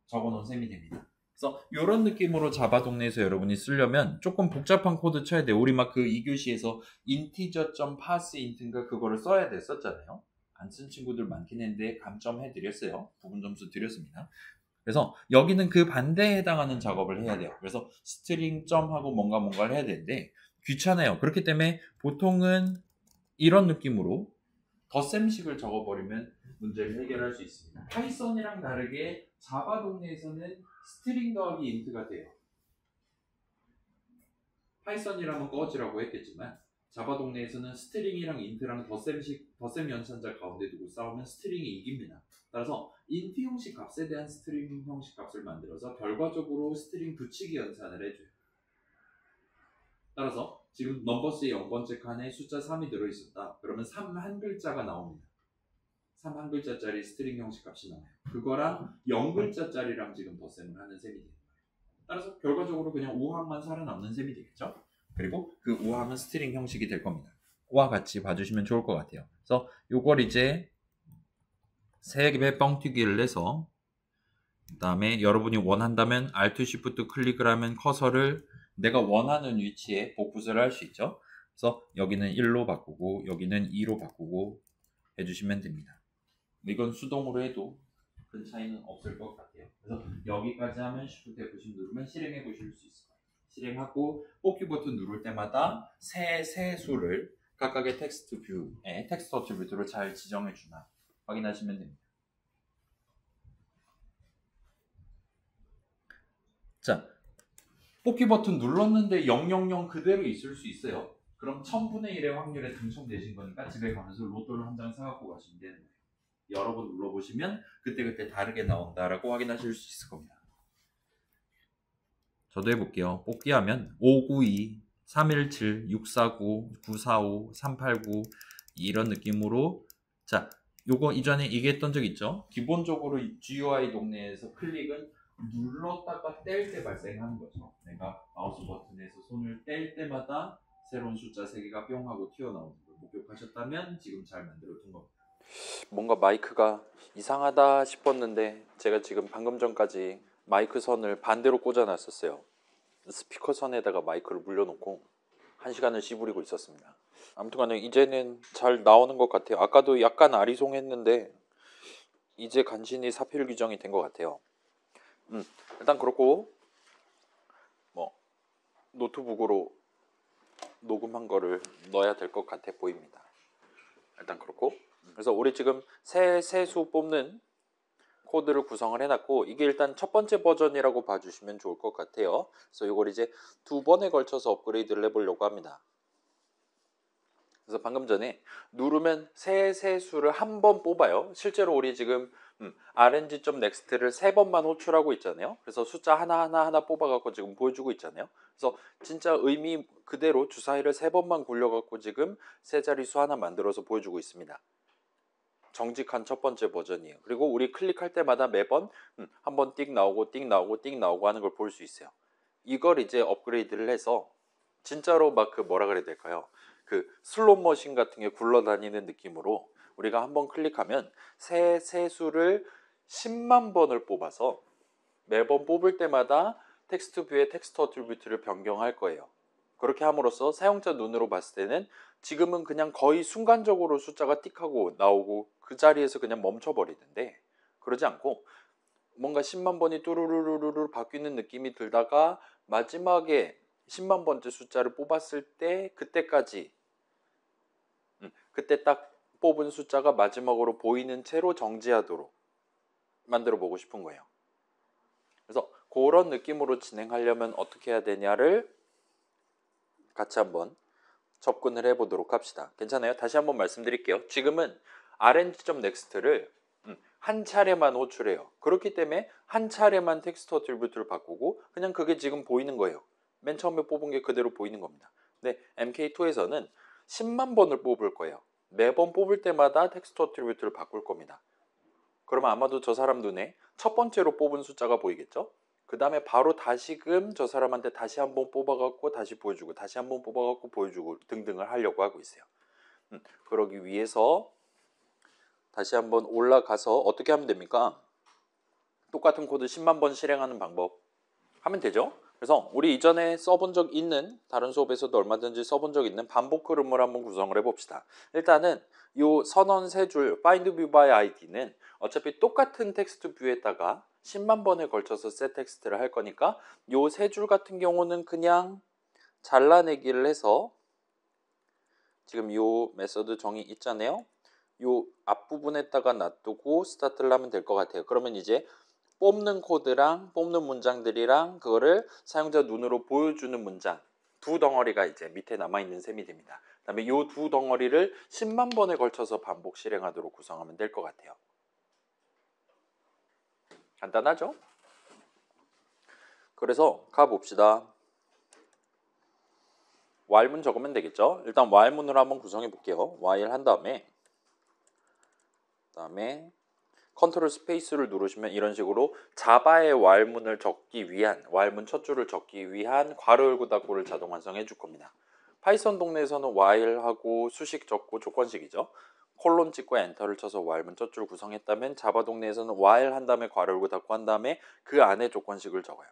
적어놓은 셈이 됩니다. 그래서 이런 느낌으로 자바 동네에서 여러분이 쓰려면 조금 복잡한 코드 쳐야 돼요. 우리 막 그 2교시에서 integer.parseInt인가 그거를 써야 됐었잖아요. 안 쓴 친구들 많긴 했는데 감점 해드렸어요. 부분 점수 드렸습니다. 그래서 여기는 그 반대에 해당하는 작업을 해야 돼요. 그래서 스트링 점하고 뭔가를 해야 되는데 귀찮아요. 그렇기 때문에 보통은 이런 느낌으로 덧셈식을 적어버리면 문제를 해결할 수 있습니다. 파이썬이랑 다르게 자바 동네에서는 스트링 더하기 인트가 돼요. 파이썬이라면 꺼지라고 했겠지만 자바 동네에서는 스트링이랑 인트랑 덧셈 연산자 가운데 두고 싸우면 스트링이 이깁니다. 따라서 인트 형식 값에 대한 스트링 형식 값을 만들어서 결과적으로 스트링 붙이기 연산을 해줘요. 따라서 지금 넘버스의 0번째 칸에 숫자 3이 들어있었다. 그러면 3 한 글자가 나옵니다. 3 한 글자짜리 스트링 형식 값이 나와요. 그거랑 0글자짜리랑 지금 덧셈을 하는 셈이 돼요. 따라서 결과적으로 그냥 5항만 살아남는 셈이 되겠죠. 그리고 그 5항은 스트링 형식이 될 겁니다. 와 같이 봐주시면 좋을 것 같아요. 그래서 요걸 이제 3개 뻥튀기를 해서 그 다음에 여러분이 원한다면 Alt Shift 클릭을 하면 커서를 내가 원하는 위치에 복붙을 할 수 있죠. 그래서 여기는 1로 바꾸고 여기는 2로 바꾸고 해주시면 됩니다. 이건 수동으로 해도 큰 차이는 없을 것 같아요. 그래서 여기까지 하면 Shift F10 누르면 실행해 보실 수 있을 거예요. 실행하고 뽑기 버튼 누를 때마다 새 수를 각각의 텍스트 뷰에 텍스트 어트리뷰트로 잘 지정해 주나 확인하시면 됩니다. 자, 뽑기 버튼 눌렀는데 000 그대로 있을 수 있어요. 그럼 1000분의 1의 확률에 당첨되신 거니까 집에 가면서 로또를 한 장 사갖고 가시면 되는 거예요. 여러 번 눌러보시면 그때그때 다르게 나온다라고 확인하실 수 있을 겁니다. 저도 해볼게요. 뽑기 하면 592, 317, 649, 945, 389 이런 느낌으로, 자, 요거 이전에 얘기했던 적 있죠? 기본적으로 GUI 동네에서 클릭은 눌렀다가 뗄 때 발생하는 거죠. 내가 마우스 버튼에서 손을 뗄 때마다 새로운 숫자 3개가 뿅 하고 튀어나오는 걸 목격하셨다면 지금 잘 만들어 둔 겁니다. 뭔가 마이크가 이상하다 싶었는데 제가 지금 방금 전까지 마이크 선을 반대로 꽂아놨었어요. 스피커 선에다가 마이크를 물려놓고 1시간을 씨부리고 있었습니다. 아무튼간에 이제는 잘 나오는 것 같아요. 아까도 약간 아리송했는데 이제 간신히 사필 규정이 된 것 같아요. 일단 그렇고 뭐 노트북으로 녹음한 거를 넣어야 될 것 같아 보입니다. 일단 그렇고, 그래서 우리 지금 새 수 뽑는 코드를 구성을 해놨고, 이게 일단 첫 번째 버전이라고 봐주시면 좋을 것 같아요. 그래서 이걸 이제 2번에 걸쳐서 업그레이드를 해보려고 합니다. 그래서 방금 전에 누르면 새 수를 한 번 뽑아요. 실제로 우리 지금 rng.next를 3번만 호출하고 있잖아요. 그래서 숫자 하나 뽑아갖고 지금 보여주고 있잖아요. 그래서 진짜 의미 그대로 주사위를 3번만 굴려갖고 지금 세 자릿수 하나 만들어서 보여주고 있습니다. 정직한 첫 번째 버전이에요. 그리고 우리 클릭할 때마다 매번 한번 띡 나오고 띡 나오고 띡 나오고 하는 걸 볼 수 있어요. 이걸 이제 업그레이드를 해서 진짜로 막 그 뭐라 그래야 될까요? 그 슬롯 머신 같은 게 굴러다니는 느낌으로 우리가 한번 클릭하면 새 수를 10만 번을 뽑아서 매번 뽑을 때마다 텍스트 뷰의 텍스트 어트리뷰트를 변경할 거예요. 그렇게 함으로써 사용자 눈으로 봤을 때는 지금은 그냥 거의 순간적으로 숫자가 띡하고 나오고 그 자리에서 그냥 멈춰버리는데, 그러지 않고 뭔가 10만 번이 뚜루루루루 바뀌는 느낌이 들다가 마지막에 10만 번째 숫자를 뽑았을 때 그때까지 그때 딱 뽑은 숫자가 마지막으로 보이는 채로 정지하도록 만들어 보고 싶은 거예요. 그래서 그런 느낌으로 진행하려면 어떻게 해야 되냐를 같이 한번 접근을 해보도록 합시다. 괜찮아요? 다시 한번 말씀드릴게요. 지금은 rng.next를 한 차례만 호출해요. 그렇기 때문에 한 차례만 텍스트 어트리뷰트를 바꾸고 그냥 그게 지금 보이는 거예요. 맨 처음에 뽑은 게 그대로 보이는 겁니다. 근데 MK2에서는 10만 번을 뽑을 거예요. 매번 뽑을 때마다 텍스트 어트리뷰트를 바꿀 겁니다. 그러면 아마도 저 사람 눈에 첫 번째로 뽑은 숫자가 보이겠죠? 그 다음에 바로 다시금 저 사람한테 다시 한번 뽑아갖고 다시 보여주고 다시 한번 뽑아갖고 보여주고 등등을 하려고 하고 있어요. 그러기 위해서 다시 한번 올라가서 어떻게 하면 됩니까? 똑같은 코드 10만 번 실행하는 방법 하면 되죠. 그래서 우리 이전에 써본 적 있는, 다른 수업에서도 얼마든지 써본 적 있는 반복 흐름을 한번 구성을 해봅시다. 일단은 이 선언 세 줄 find view by id는 어차피 똑같은 텍스트 뷰에다가 10만 번에 걸쳐서 셋 텍스트를 할 거니까 이 세 줄 같은 경우는 그냥 잘라내기를 해서 지금 이 메서드 정의 있잖아요. 이 앞부분에다가 놔두고 스타트를 하면 될 것 같아요. 그러면 이제 뽑는 코드랑 뽑는 문장들이랑 그거를 사용자 눈으로 보여주는 문장 두 덩어리가 이제 밑에 남아있는 셈이 됩니다. 그 다음에 이 두 덩어리를 10만 번에 걸쳐서 반복 실행하도록 구성하면 될 것 같아요. 간단하죠? 그래서 가봅시다. while문 적으면 되겠죠? 일단 while문으로 한번 구성해 볼게요. while 한 다음에 컨트롤 스페이스를 누르시면 이런 식으로 자바의 while문을 적기 위한 while문 첫 줄을 적기 위한 괄호 열고 닫고를 자동 완성해 줄 겁니다. 파이썬 동네에서는 while하고 수식 적고 조건식이죠. 콜론 찍고 엔터를 쳐서 while문 첫 줄 구성했다면 자바 동네에서는 while 한 다음에 괄호 열고 닫고 한 다음에 그 안에 조건식을 적어요.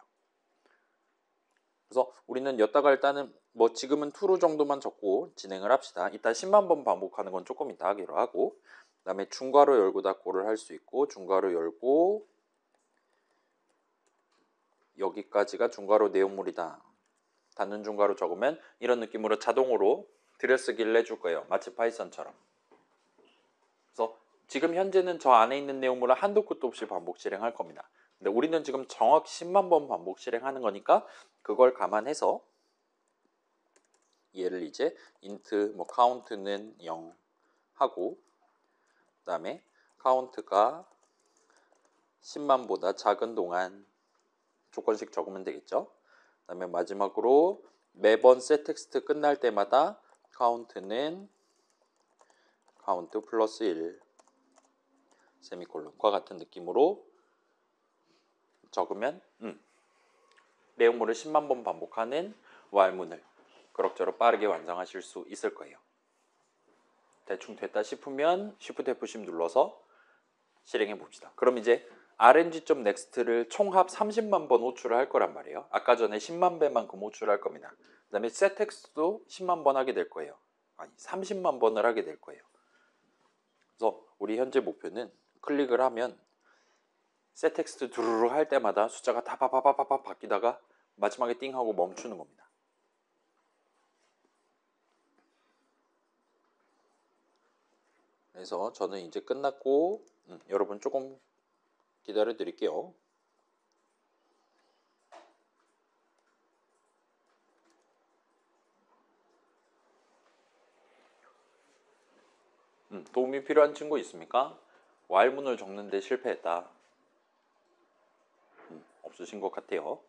그래서 우리는 여기다가 일단은 뭐 지금은 true 정도만 적고 진행을 합시다. 이따 10만 번 반복하는 건 조금 이따 하기로 하고, 그 다음에 중괄호 열고 닫고를 할 수 있고, 중괄호 열고 여기까지가 중괄호 내용물이다. 닫는 중괄호 적으면 이런 느낌으로 자동으로 들여쓰기를 해줄 거예요. 마치 파이썬처럼. 그래서 지금 현재는 저 안에 있는 내용물을 한도 끝도 없이 반복 실행할 겁니다. 근데 우리는 지금 정확히 10만 번 반복 실행하는 거니까 그걸 감안해서 얘를 이제 int 뭐 count는 0 하고, 그 다음에 count가 10만보다 작은 동안 조건식 적으면 되겠죠. 그 다음에 마지막으로 매번 set 텍스트 끝날 때마다 count는 count 플러스 1 세미콜론과 같은 느낌으로 적으면 내용물을 10만 번 반복하는 while문을 그럭저럭 빠르게 완성하실 수 있을 거예요. 대충 됐다 싶으면 Shift F10 눌러서 실행해 봅시다. 그럼 이제 rng.next를 총합 30만 번 호출을 할 거란 말이에요. 아까 전에 10만 배만큼 호출을 할 겁니다. 그 다음에 set 텍스트도 10만 번 하게 될 거예요. 아니 30만 번을 하게 될 거예요. 그래서 우리 현재 목표는 클릭을 하면 set 텍스트 두루루 할 때마다 숫자가 다 파파파파파 바뀌다가 마지막에 띵 하고 멈추는 겁니다. 그래서 저는 이제 끝났고 여러분 조금 기다려 드릴게요. 도움이 필요한 친구 있습니까? while문을 적는데 실패했다. 없으신 것 같아요.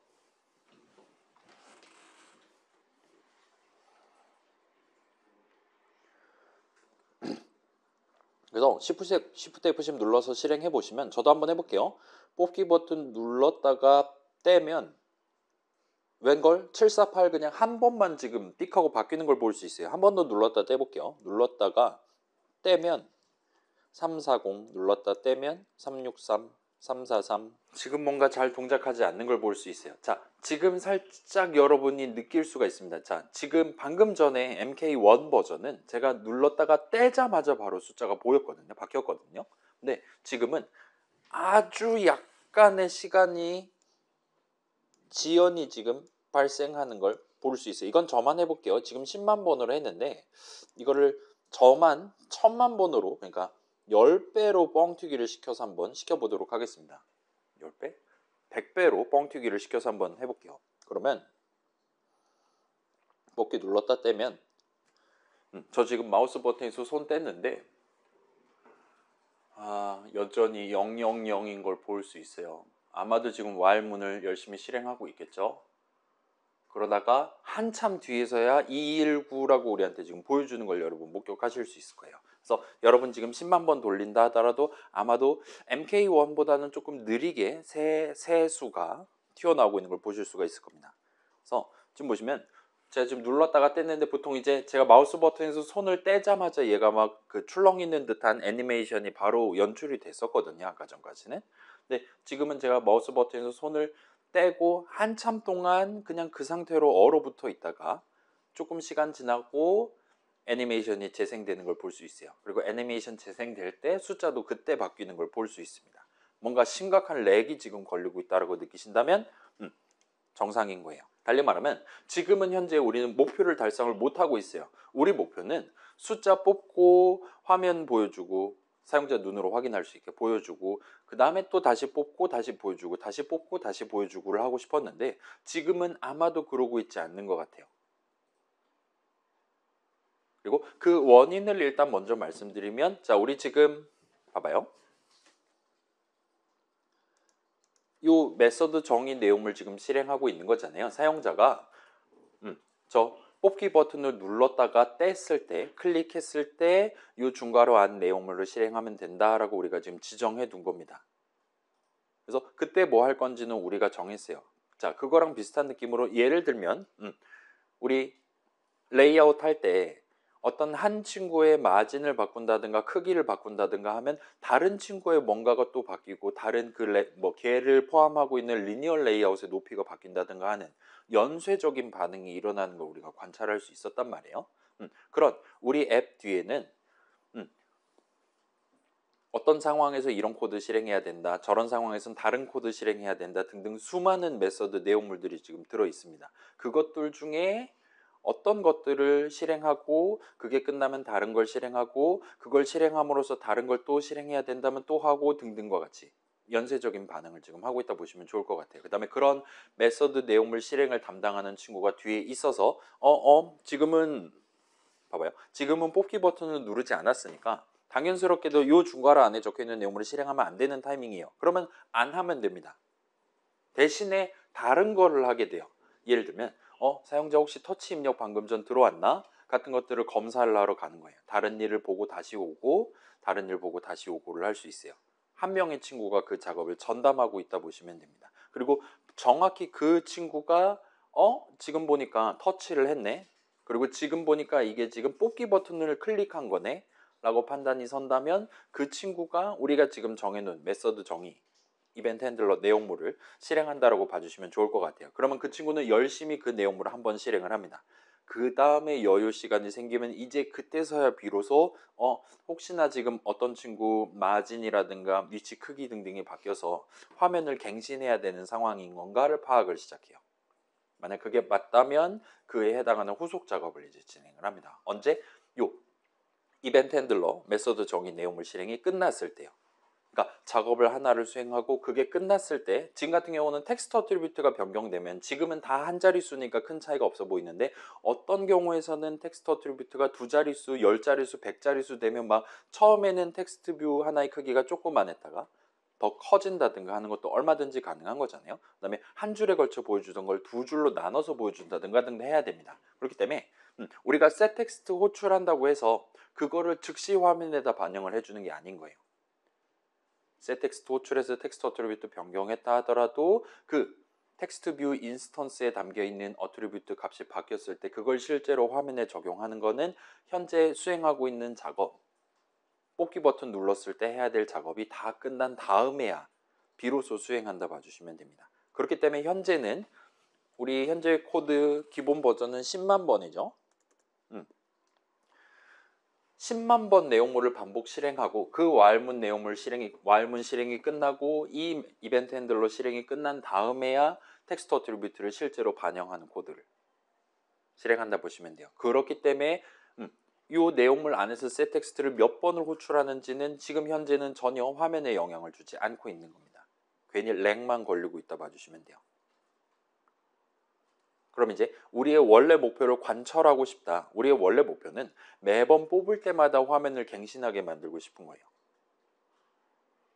그래서 Shift F10 눌러서 실행해 보시면, 저도 한번 해볼게요. 뽑기 버튼 눌렀다가 떼면 웬걸 748 그냥 한 번만 지금 띡 하고 바뀌는 걸 볼 수 있어요. 한 번 더 눌렀다 떼볼게요. 눌렀다가 떼면 340, 눌렀다 떼면 363, 343. 지금 뭔가 잘 동작하지 않는 걸 볼 수 있어요. 자, 지금 살짝 여러분이 느낄 수가 있습니다. 자, 지금 방금 전에 MK1 버전은 제가 눌렀다가 떼자마자 바로 숫자가 보였거든요. 바뀌었거든요. 근데 지금은 아주 약간의 시간이 지연이 지금 발생하는 걸 볼 수 있어요. 이건 저만 해볼게요. 지금 10만 번으로 했는데 이거를 저만 1000만 번으로, 그러니까 10배로 뻥튀기를 시켜서 한번 시켜보도록 하겠습니다. 10배? 100배로 뻥튀기를 시켜서 한번 해볼게요. 그러면 뽑기 눌렀다 떼면 저 지금 마우스 버튼에서 손 뗐는데 여전히 000인 걸 볼 수 있어요. 아마도 지금 while문을 열심히 실행하고 있겠죠. 그러다가 한참 뒤에서야 219라고 우리한테 지금 보여주는 걸 여러분 목격하실 수 있을 거예요. 그래서 여러분 지금 10만 번 돌린다 하더라도 아마도 MK1보다는 조금 느리게 새 수가 튀어나오고 있는 걸 보실 수가 있을 겁니다. 그래서 지금 보시면 제가 지금 눌렀다가 뗐는데, 보통 이제 제가 마우스 버튼에서 손을 떼자마자 얘가 막 그 출렁이는 듯한 애니메이션이 바로 연출이 됐었거든요. 아까 전까지는. 근데 지금은 제가 마우스 버튼에서 손을 떼고 한참 동안 그냥 그 상태로 얼어붙어 있다가 조금 시간 지나고 애니메이션이 재생되는 걸 볼 수 있어요. 그리고 애니메이션 재생될 때 숫자도 그때 바뀌는 걸 볼 수 있습니다. 뭔가 심각한 렉이 지금 걸리고 있다고 느끼신다면 정상인 거예요. 달리 말하면 지금은 현재 우리는 목표를 달성을 못하고 있어요. 우리 목표는 숫자 뽑고 화면 보여주고 사용자 눈으로 확인할 수 있게 보여주고, 그 다음에 또 다시 뽑고 다시 보여주고 다시 뽑고 다시 보여주고를 하고 싶었는데 지금은 아마도 그러고 있지 않는 것 같아요. 그리고 그 원인을 일단 먼저 말씀드리면, 자, 우리 지금 봐봐요. 요 메서드 정의 내용을 지금 실행하고 있는 거잖아요. 사용자가 저 뽑기 버튼을 눌렀다가 뗐을 때, 클릭했을 때 요 중괄호 안 내용물을 실행하면 된다라고 우리가 지금 지정해 둔 겁니다. 그래서 그때 뭐 할 건지는 우리가 정했어요. 자, 그거랑 비슷한 느낌으로 예를 들면 우리 레이아웃 할 때 어떤 한 친구의 마진을 바꾼다든가 크기를 바꾼다든가 하면 다른 친구의 뭔가가 또 바뀌고 다른 걔를 포함하고 있는 리니어 레이아웃의 높이가 바뀐다든가 하는 연쇄적인 반응이 일어나는 걸 우리가 관찰할 수 있었단 말이에요. 그런 우리 앱 뒤에는 어떤 상황에서 이런 코드 실행해야 된다, 저런 상황에서는 다른 코드 실행해야 된다 등등 수많은 메서드 내용물들이 지금 들어 있습니다. 그것들 중에 어떤 것들을 실행하고 그게 끝나면 다른 걸 실행하고 그걸 실행함으로써 다른 걸 또 실행해야 된다면 또 하고 등등과 같이 연쇄적인 반응을 지금 하고 있다 보시면 좋을 것 같아요. 그 다음에 그런 메서드 내용물 실행을 담당하는 친구가 뒤에 있어서 지금은 봐봐요. 지금은 뽑기 버튼을 누르지 않았으니까 당연스럽게도 이 중괄호 안에 적혀있는 내용물을 실행하면 안 되는 타이밍이에요. 그러면 안 하면 됩니다. 대신에 다른 거를 하게 돼요. 예를 들면 사용자 혹시 터치 입력 방금 전 들어왔나? 같은 것들을 검사를 하러 가는 거예요. 다른 일을 보고 다시 오고 다른 일 보고 다시 오고를 할 수 있어요. 한 명의 친구가 그 작업을 전담하고 있다 보시면 됩니다. 그리고 정확히 그 친구가 지금 보니까 터치를 했네. 그리고 지금 보니까 이게 지금 뽑기 버튼을 클릭한 거네 라고 판단이 선다면 그 친구가 우리가 지금 정해놓은 메서드 정의, 이벤트 핸들러 내용물을 실행한다라고 봐주시면 좋을 것 같아요. 그러면 그 친구는 열심히 그 내용물을 한번 실행을 합니다. 그 다음에 여유 시간이 생기면 이제 그때서야 비로소 혹시나 지금 어떤 친구 마진이라든가 위치 크기 등등이 바뀌어서 화면을 갱신해야 되는 상황인 건가를 파악을 시작해요. 만약 그게 맞다면 그에 해당하는 후속 작업을 이제 진행을 합니다. 언제? 요 이벤트 핸들러 메서드 정의 내용물 실행이 끝났을 때요. 그러니까 작업을 하나를 수행하고 그게 끝났을 때 지금 같은 경우는 텍스트 어트리뷰트가 변경되면 지금은 다 한 자릿수니까 큰 차이가 없어 보이는데 어떤 경우에서는 텍스트 어트리뷰트가 두 자릿수, 열 자릿수, 백 자릿수 되면 막 처음에는 텍스트 뷰 하나의 크기가 조그만했다가 더 커진다든가 하는 것도 얼마든지 가능한 거잖아요. 그다음에 한 줄에 걸쳐 보여주던 걸 두 줄로 나눠서 보여준다든가 등등 해야 됩니다. 그렇기 때문에 우리가 셋 텍스트 호출한다고 해서 그거를 즉시 화면에다 반영을 해주는 게 아닌 거예요. 셋 텍스트 호출해서 텍스트 어트리뷰트 변경했다 하더라도 그 텍스트 뷰 인스턴스에 담겨 있는 어트리뷰트 값이 바뀌었을 때 그걸 실제로 화면에 적용하는 거는 현재 수행하고 있는 작업, 뽑기 버튼 눌렀을 때 해야 될 작업이 다 끝난 다음에야 비로소 수행한다 봐주시면 됩니다. 그렇기 때문에 현재는 우리 현재 코드 기본 버전은 10만 번이죠. 10만 번 내용물을 반복 실행하고 그 와일문 실행이 끝나고 이 이벤트 핸들러 실행이 끝난 다음에야 텍스트 어트리뷰트를 실제로 반영하는 코드를 실행한다 보시면 돼요. 그렇기 때문에 이 내용물 안에서 셋 텍스트를 몇 번을 호출하는지는 지금 현재는 전혀 화면에 영향을 주지 않고 있는 겁니다. 괜히 렉만 걸리고 있다 봐주시면 돼요. 그럼 이제 우리의 원래 목표를 관철하고 싶다. 우리의 원래 목표는 매번 뽑을 때마다 화면을 갱신하게 만들고 싶은 거예요.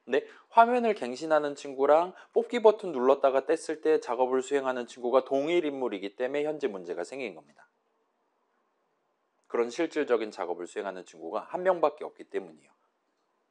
근데 화면을 갱신하는 친구랑 뽑기 버튼 눌렀다가 뗐을 때 작업을 수행하는 친구가 동일 인물이기 때문에 현재 문제가 생긴 겁니다. 그런 실질적인 작업을 수행하는 친구가 한 명밖에 없기 때문이에요.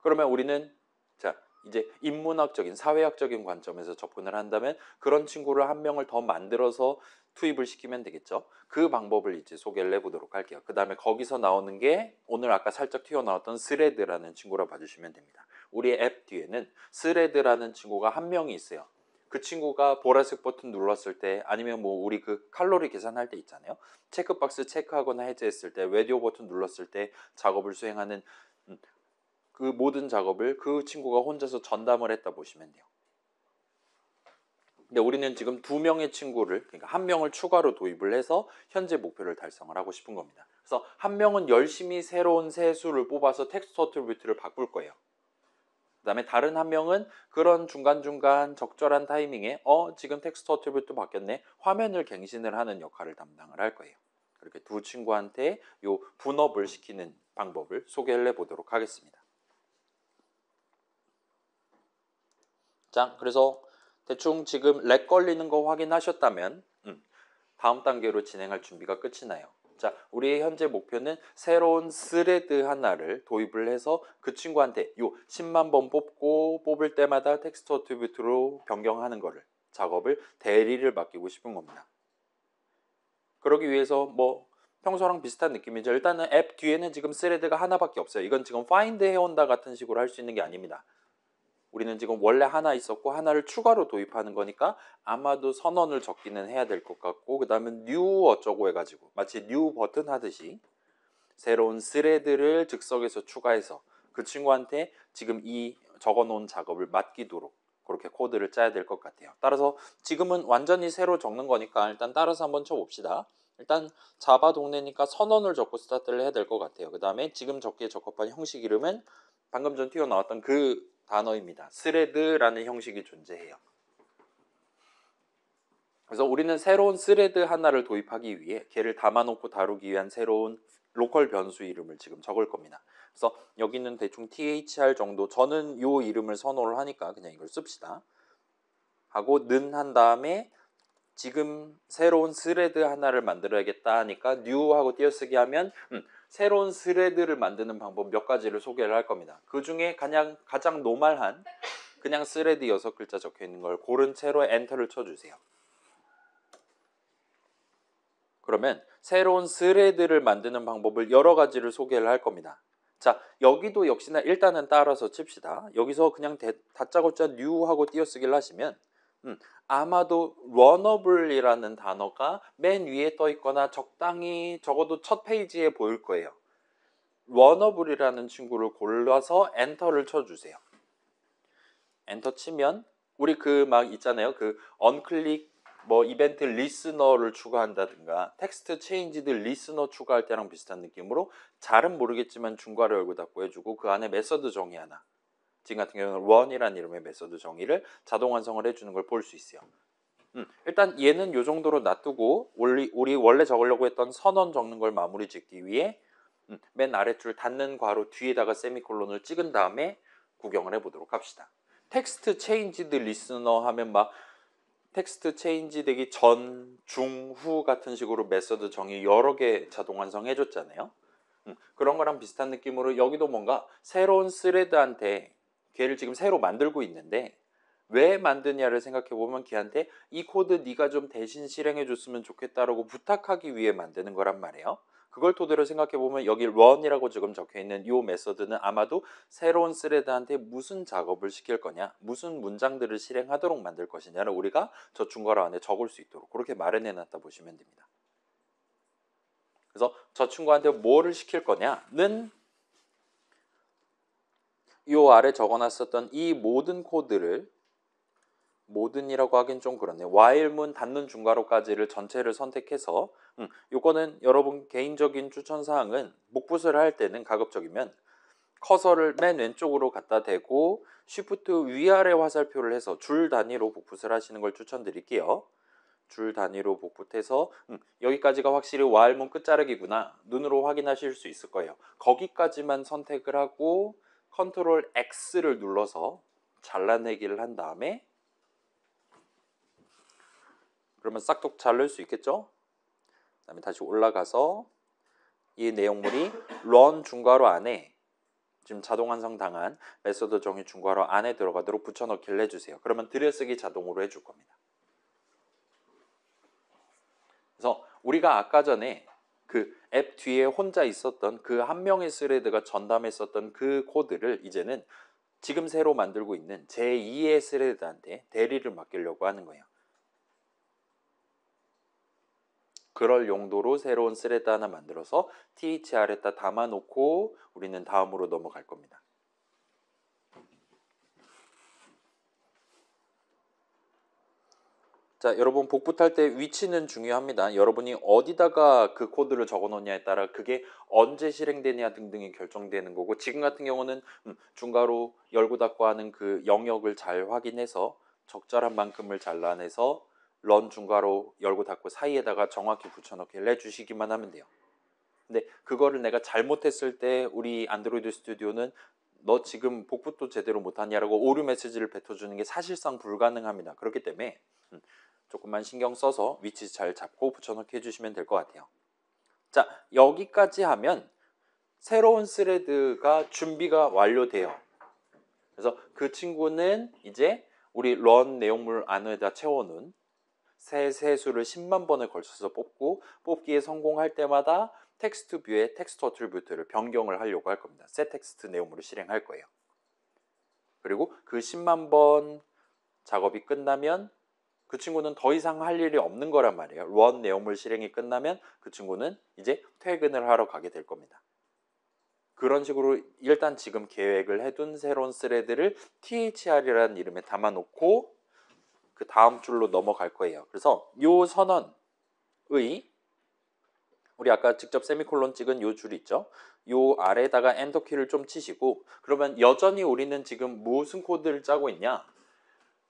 그러면 우리는 자 이제 인문학적인 사회학적인 관점에서 접근을 한다면 그런 친구를 한 명을 더 만들어서 투입을 시키면 되겠죠. 그 방법을 이제 소개를 해보도록 할게요. 그 다음에 거기서 나오는 게 오늘 아까 살짝 튀어나왔던 스레드라는 친구라 봐주시면 됩니다. 우리 앱 뒤에는 스레드라는 친구가 한 명이 있어요. 그 친구가 보라색 버튼 눌렀을 때 아니면 뭐 우리 그 칼로리 계산할 때 있잖아요. 체크박스 체크하거나 해제했을 때 라디오 버튼 눌렀을 때 작업을 수행하는 그 모든 작업을 그 친구가 혼자서 전담을 했다 보시면 돼요. 근데 우리는 지금 두 명의 친구를 그러니까 한 명을 추가로 도입을 해서 현재 목표를 달성을 하고 싶은 겁니다. 그래서 한 명은 열심히 새로운 새 수를 뽑아서 텍스트 어트리뷰트를 바꿀 거예요. 그 다음에 다른 한 명은 그런 중간중간 적절한 타이밍에 지금 텍스트 어트리뷰트 바뀌었네 화면을 갱신을 하는 역할을 담당을 할 거예요. 그렇게 두 친구한테 요 분업을 시키는 방법을 소개를 해보도록 하겠습니다. 자, 그래서 대충 지금 렉 걸리는 거 확인하셨다면 다음 단계로 진행할 준비가 끝이 나요. 자, 우리의 현재 목표는 새로운 스레드 하나를 도입을 해서 그 친구한테 요 10만 번 뽑고 뽑을 때마다 텍스트 어트리뷰트로 변경하는 거를 작업을 대리를 맡기고 싶은 겁니다. 그러기 위해서 뭐 평소랑 비슷한 느낌이죠. 일단은 앱 뒤에는 지금 스레드가 하나밖에 없어요. 이건 지금 파인드 해온다 같은 식으로 할 수 있는 게 아닙니다. 우리는 지금 원래 하나 있었고 하나를 추가로 도입하는 거니까 아마도 선언을 적기는 해야 될 것 같고 그 다음에 new 어쩌고 해가지고 마치 new 버튼 하듯이 새로운 스레드를 즉석에서 추가해서 그 친구한테 지금 이 적어놓은 작업을 맡기도록 그렇게 코드를 짜야 될 것 같아요. 따라서 지금은 완전히 새로 적는 거니까 일단 따라서 한번 쳐봅시다. 일단 자바 동네니까 선언을 적고 스타트를 해야 될 것 같아요. 그 다음에 지금 적기에 적합한 형식 이름은 방금 전 튀어나왔던 그 단어입니다. 스레드라는 형식이 존재해요. 그래서 우리는 새로운 스레드 하나를 도입하기 위해 걔를 담아놓고 다루기 위한 새로운 로컬 변수 이름을 지금 적을 겁니다. 그래서 여기는 대충 thr 정도 저는 요 이름을 선호를 하니까 그냥 이걸 씁시다. 하고 는 한 다음에 지금 새로운 스레드 하나를 만들어야겠다 하니까 new 하고 띄어쓰기 하면 새로운 스레드를 만드는 방법 몇 가지를 소개를 할 겁니다. 그 중에 그냥 가장 노멀한 그냥 스레드 6글자 적혀 있는 걸 고른 채로 엔터를 쳐주세요. 그러면 새로운 스레드를 만드는 방법을 여러 가지를 소개를 할 겁니다. 자, 여기도 역시나 일단은 따라서 칩시다. 여기서 그냥 다짜고짜 new 하고 띄어쓰기를 하시면 아마도 runnable이라는 단어가 맨 위에 떠 있거나 적당히 적어도 첫 페이지에 보일 거예요. runnable이라는 친구를 골라서 엔터를 쳐주세요. 엔터 치면 우리 그 막 있잖아요. 그 언클릭 뭐 이벤트 리스너를 추가한다든가 텍스트 체인지드 리스너 추가할 때랑 비슷한 느낌으로 잘은 모르겠지만 중괄호 열고 닫고 해주고 그 안에 메서드 정의 하나 지금 같은 경우는 run이라는 이름의 메소드 정의를 자동 완성을 해주는 걸 볼 수 있어요. 일단 얘는 이 정도로 놔두고 우리 원래 적으려고 했던 선언 적는 걸 마무리 짓기 위해 맨 아랫줄 닫는 괄호 뒤에다가 세미콜론을 찍은 다음에 구경을 해보도록 합시다. 텍스트 체인지드 리스너 하면 막 텍스트 체인지 되기 전, 중, 후 같은 식으로 메소드 정의 여러 개 자동 완성해줬잖아요. 그런 거랑 비슷한 느낌으로 여기도 뭔가 새로운 스레드한테 걔를 지금 새로 만들고 있는데 왜 만드냐를 생각해 보면 걔한테 이 코드 네가 좀 대신 실행해 줬으면 좋겠다라고 부탁하기 위해 만드는 거란 말이에요. 그걸 토대로 생각해 보면 여기 run이라고 지금 적혀 있는 이 메소드는 아마도 새로운 스레드한테 무슨 작업을 시킬 거냐, 무슨 문장들을 실행하도록 만들 것이냐를 우리가 저 중괄호 안에 적을 수 있도록 그렇게 마련해 놨다 보시면 됩니다. 그래서 저 친구한테 뭐를 시킬 거냐는 이 아래 적어놨었던 이 모든 코드를 모든이라고 하긴 좀 그렇네요. while문 닫는 중괄호까지를 전체를 선택해서 요거는 여러분 개인적인 추천사항은 복붙을 할 때는 가급적이면 커서를 맨 왼쪽으로 갖다 대고 쉬프트 위아래 화살표를 해서 줄 단위로 복붙을 하시는 걸 추천드릴게요. 줄 단위로 복붙해서 여기까지가 확실히 while문 끝자락이구나 눈으로 확인하실 수 있을 거예요. 거기까지만 선택을 하고 컨트롤 X를 눌러서 잘라내기를 한 다음에 그러면 싹둑 자를 수 있겠죠? 그 다음에 다시 올라가서 이 내용물이 run 중괄호 안에 지금 자동 완성 당한 메소드 정의 중괄호 안에 들어가도록 붙여넣기를 해주세요. 그러면 들여쓰기 자동으로 해줄 겁니다. 그래서 우리가 아까 전에 그 앱 뒤에 혼자 있었던 그 한 명의 스레드가 전담했었던 그 코드를 이제는 지금 새로 만들고 있는 제2의 스레드한테 대리를 맡기려고 하는 거예요. 그럴 용도로 새로운 스레드 하나 만들어서 thr에다 담아놓고 우리는 다음으로 넘어갈 겁니다. 자, 여러분 복붙할 때 위치는 중요합니다. 여러분이 어디다가 그 코드를 적어 놓냐에 따라 그게 언제 실행되냐 등등이 결정되는 거고 지금 같은 경우는 중괄호 열고 닫고 하는 그 영역을 잘 확인해서 적절한 만큼을 잘라내서 런 중괄호 열고 닫고 사이에다가 정확히 붙여넣기를 해주시기만 하면 돼요. 근데 그거를 내가 잘못했을 때 우리 안드로이드 스튜디오는 너 지금 복붙도 제대로 못하냐라고 오류 메시지를 뱉어주는 게 사실상 불가능합니다. 그렇기 때문에 조금만 신경 써서 위치 잘 잡고 붙여넣기 해주시면 될 것 같아요. 자, 여기까지 하면 새로운 스레드가 준비가 완료돼요. 그래서 그 친구는 이제 우리 run 내용물 안에다 채워놓은 새 세수를 10만 번을 걸쳐서 뽑고 뽑기에 성공할 때마다 텍스트 뷰의 텍스트 어트리뷰트를 변경을 하려고 할 겁니다. 새 텍스트 내용물을 실행할 거예요. 그리고 그 10만 번 작업이 끝나면 그 친구는 더 이상 할 일이 없는 거란 말이에요. run 내용물 실행이 끝나면 그 친구는 이제 퇴근을 하러 가게 될 겁니다. 그런 식으로 일단 지금 계획을 해둔 새로운 스레드를 thr이라는 이름에 담아놓고 그 다음 줄로 넘어갈 거예요. 그래서 요 선언의 우리 아까 직접 세미콜론 찍은 요 줄 있죠? 요 아래에다가 엔터 키를 좀 치시고 그러면 여전히 우리는 지금 무슨 코드를 짜고 있냐?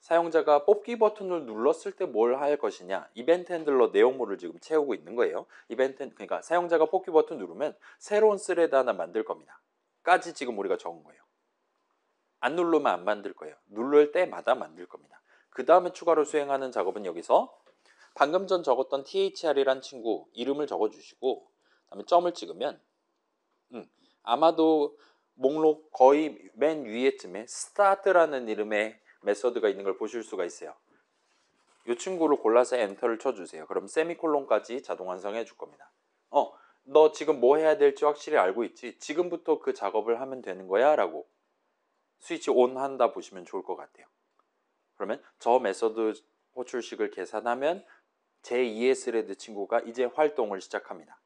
사용자가 뽑기 버튼을 눌렀을 때 뭘 할 것이냐? 이벤트 핸들러 내용물을 지금 채우고 있는 거예요. 그러니까 사용자가 뽑기 버튼 누르면 새로운 스레드 하나 만들 겁니다. 까지 지금 우리가 적은 거예요. 안 누르면 안 만들 거예요. 누를 때마다 만들 겁니다. 그 다음에 추가로 수행하는 작업은 여기서 방금 전 적었던 thr이란 친구 이름을 적어주시고 그다음에 점을 찍으면 아마도 목록 거의 맨 위에쯤에 start라는 이름의 메소드가 있는 걸 보실 수가 있어요. 이 친구를 골라서 엔터를 쳐주세요. 그럼 세미콜론까지 자동 완성해 줄 겁니다. 너 지금 뭐 해야 될지 확실히 알고 있지? 지금부터 그 작업을 하면 되는 거야? 라고 스위치 온 한다 보시면 좋을 것 같아요. 그러면 저 메소드 호출식을 계산하면 제2의 스레드 친구가 이제 활동을 시작합니다.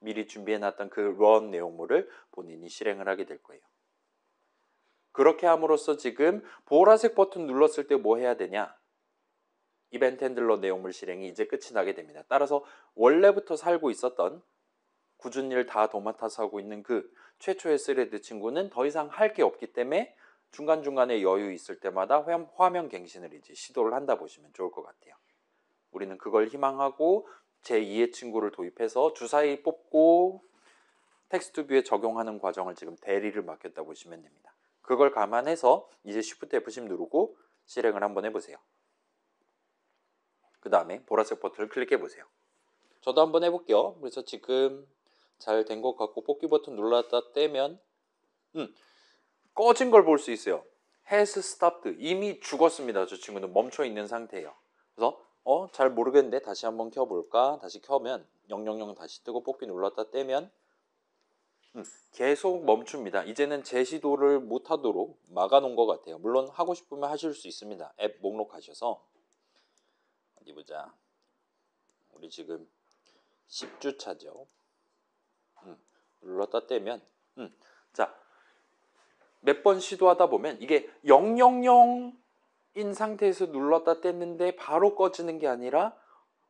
미리 준비해놨던 그 run 내용물을 본인이 실행을 하게 될 거예요. 그렇게 함으로써 지금 보라색 버튼 눌렀을 때 뭐 해야 되냐? 이벤트 핸들러 내용물 실행이 이제 끝이 나게 됩니다. 따라서 원래부터 살고 있었던 굳은 일 다 도맡아서 하고 있는 그 최초의 스레드 친구는 더 이상 할 게 없기 때문에 중간중간에 여유 있을 때마다 화면 갱신을 이제 시도를 한다 보시면 좋을 것 같아요. 우리는 그걸 희망하고 제2의 친구를 도입해서 주사위 뽑고 텍스트 뷰에 적용하는 과정을 지금 대리를 맡겼다 보시면 됩니다. 그걸 감안해서 이제 Shift F10 누르고 실행을 한번 해보세요. 그 다음에 보라색 버튼을 클릭해 보세요. 저도 한번 해볼게요. 그래서 지금 잘 된 것 같고 뽑기 버튼 눌렀다 떼면 꺼진 걸 볼 수 있어요. has stopped. 이미 죽었습니다. 저 친구는 멈춰 있는 상태예요. 그래서 잘 모르겠는데 다시 한번 켜볼까? 다시 켜면 000 다시 뜨고 뽑기 눌렀다 떼면 계속 멈춥니다. 이제는 재시도를 못하도록 막아놓은 것 같아요. 물론 하고 싶으면 하실 수 있습니다. 앱 목록 가셔서 어디 보자. 우리 지금 10주차죠. 눌렀다 떼면 자, 몇 번 시도하다 보면 이게 000인 상태에서 눌렀다 뗐는데 바로 꺼지는 게 아니라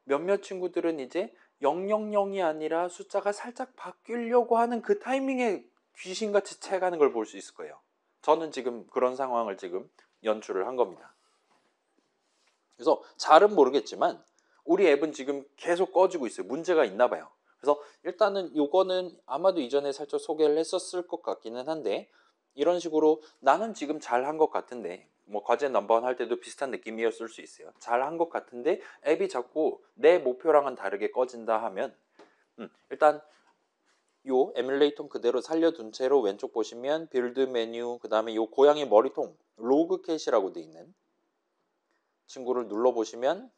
몇몇 친구들은 이제 000이 아니라 숫자가 살짝 바뀌려고 하는 그 타이밍에 귀신같이 채가는 걸 볼 수 있을 거예요. 저는 지금 그런 상황을 지금 연출을 한 겁니다. 그래서 잘은 모르겠지만 우리 앱은 지금 계속 꺼지고 있어요. 문제가 있나 봐요. 그래서 일단은 요거는 아마도 이전에 살짝 소개를 했었을 것 같기는 한데 이런 식으로 나는 지금 잘한 것 같은데 뭐 과제 넘버원 할 때도 비슷한 느낌이었을 수 있어요. 잘한 것 같은데 앱이 자꾸 내 목표랑은 다르게 꺼진다 하면 일단 요 에뮬레이터 그대로 살려둔 채로 왼쪽 보시면 빌드 메뉴 그 다음에 요 고양이 머리통 로그 캣이라고 돼 있는 친구를 눌러보시면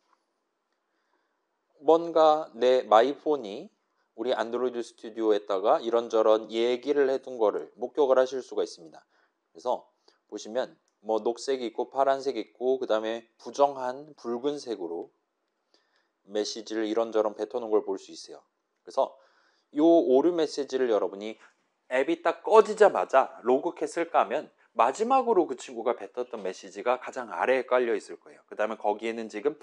뭔가 내 마이폰이 우리 안드로이드 스튜디오에다가 이런저런 얘기를 해둔 거를 목격을 하실 수가 있습니다. 그래서 보시면 뭐 녹색 있고 파란색 있고 그 다음에 부정한 붉은색으로 메시지를 이런저런 뱉어놓은 걸 볼 수 있어요. 그래서 요 오류 메시지를 여러분이 앱이 딱 꺼지자마자 로그캣을 까면 마지막으로 그 친구가 뱉었던 메시지가 가장 아래에 깔려 있을 거예요. 그 다음에 거기에는 지금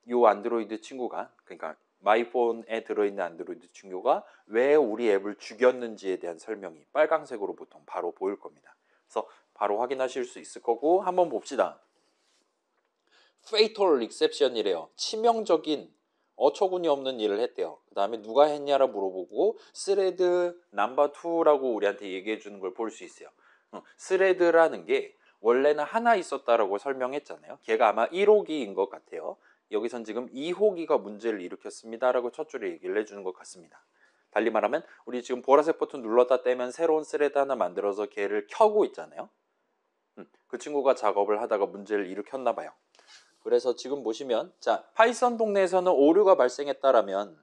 요 안드로이드 친구가 그러니까 마이폰에 들어있는 안드로이드 친구가 왜 우리 앱을 죽였는지에 대한 설명이 빨강색으로 보통 바로 보일 겁니다. 그래서 바로 확인하실 수 있을 거고 한번 봅시다. Fatal Exception이래요. 치명적인 어처구니 없는 일을 했대요. 그 다음에 누가 했냐라 물어보고 스레드 넘버 2라고 우리한테 얘기해 주는 걸 볼 수 있어요. 스레드라는 게 원래는 하나 있었다라고 설명했잖아요. 걔가 아마 1호기인 것 같아요. 여기선 지금 2호기가 문제를 일으켰습니다라고 첫 줄에 얘기를 해주는 것 같습니다. 달리 말하면 우리 지금 보라색 버튼 눌렀다 떼면 새로운 스레드 하나 만들어서 걔를 켜고 있잖아요. 그 친구가 작업을 하다가 문제를 일으켰나 봐요. 그래서 지금 보시면 자 파이썬 동네에서는 오류가 발생했다라면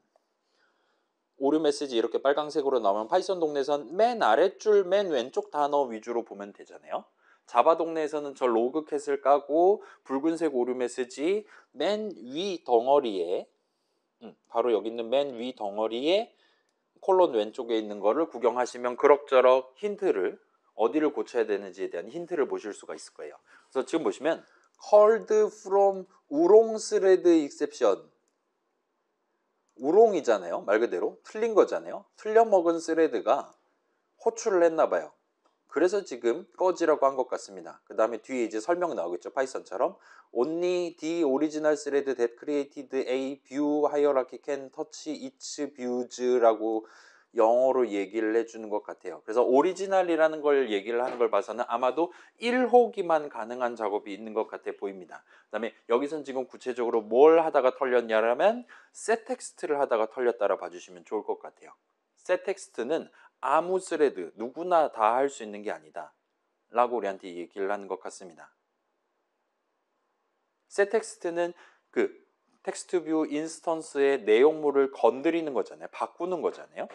오류 메시지 이렇게 빨강색으로 나오면 파이썬 동네에서는 맨 아랫줄 맨 왼쪽 단어 위주로 보면 되잖아요. 자바 동네에서는 저 로그캣을 까고 붉은색 오류 메시지 맨 위 덩어리에 바로 여기 있는 맨 위 덩어리에 콜론 왼쪽에 있는 거를 구경하시면 그럭저럭 힌트를 어디를 고쳐야 되는지에 대한 힌트를 보실 수가 있을 거예요. 그래서 지금 보시면 called from 우롱 thread exception 우롱이잖아요. 말 그대로 틀린 거잖아요. 틀려먹은 스레드가 호출을 했나 봐요. 그래서 지금 꺼지라고 한 것 같습니다. 그 다음에 뒤에 이제 설명 나오겠죠. 파이썬처럼 Only the original thread that created a view hierarchy can touch its views라고 영어로 얘기를 해주는 것 같아요. 그래서 오리지널이라는 걸 얘기를 하는 걸 봐서는 아마도 1호기만 가능한 작업이 있는 것 같아 보입니다. 그 다음에 여기선 지금 구체적으로 뭘 하다가 털렸냐라면 setText를 하다가 털렸다라 봐주시면 좋을 것 같아요. setText는 아무 스레드 누구나 다 할 수 있는 게 아니다 라고 우리한테 얘기를 하는 것 같습니다. setText는 그 텍스트 뷰 인스턴스의 내용물을 건드리는 거잖아요. 바꾸는 거잖아요.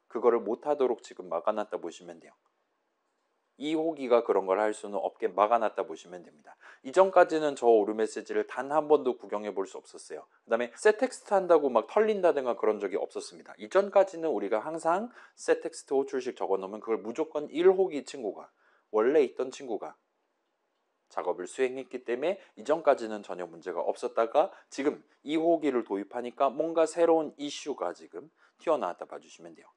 그거를 못하도록 지금 막아놨다 보시면 돼요. 2호기가 그런 걸 할 수는 없게 막아놨다 보시면 됩니다. 이전까지는 저 오류 메시지를 단 한 번도 구경해 볼 수 없었어요. 그 다음에 setText 한다고 막 털린다든가 그런 적이 없었습니다. 이전까지는 우리가 항상 setText 호출식 적어놓으면 그걸 무조건 1호기 친구가 원래 있던 친구가 작업을 수행했기 때문에 이전까지는 전혀 문제가 없었다가 지금 2호기를 도입하니까 뭔가 새로운 이슈가 지금 튀어나왔다 봐주시면 돼요.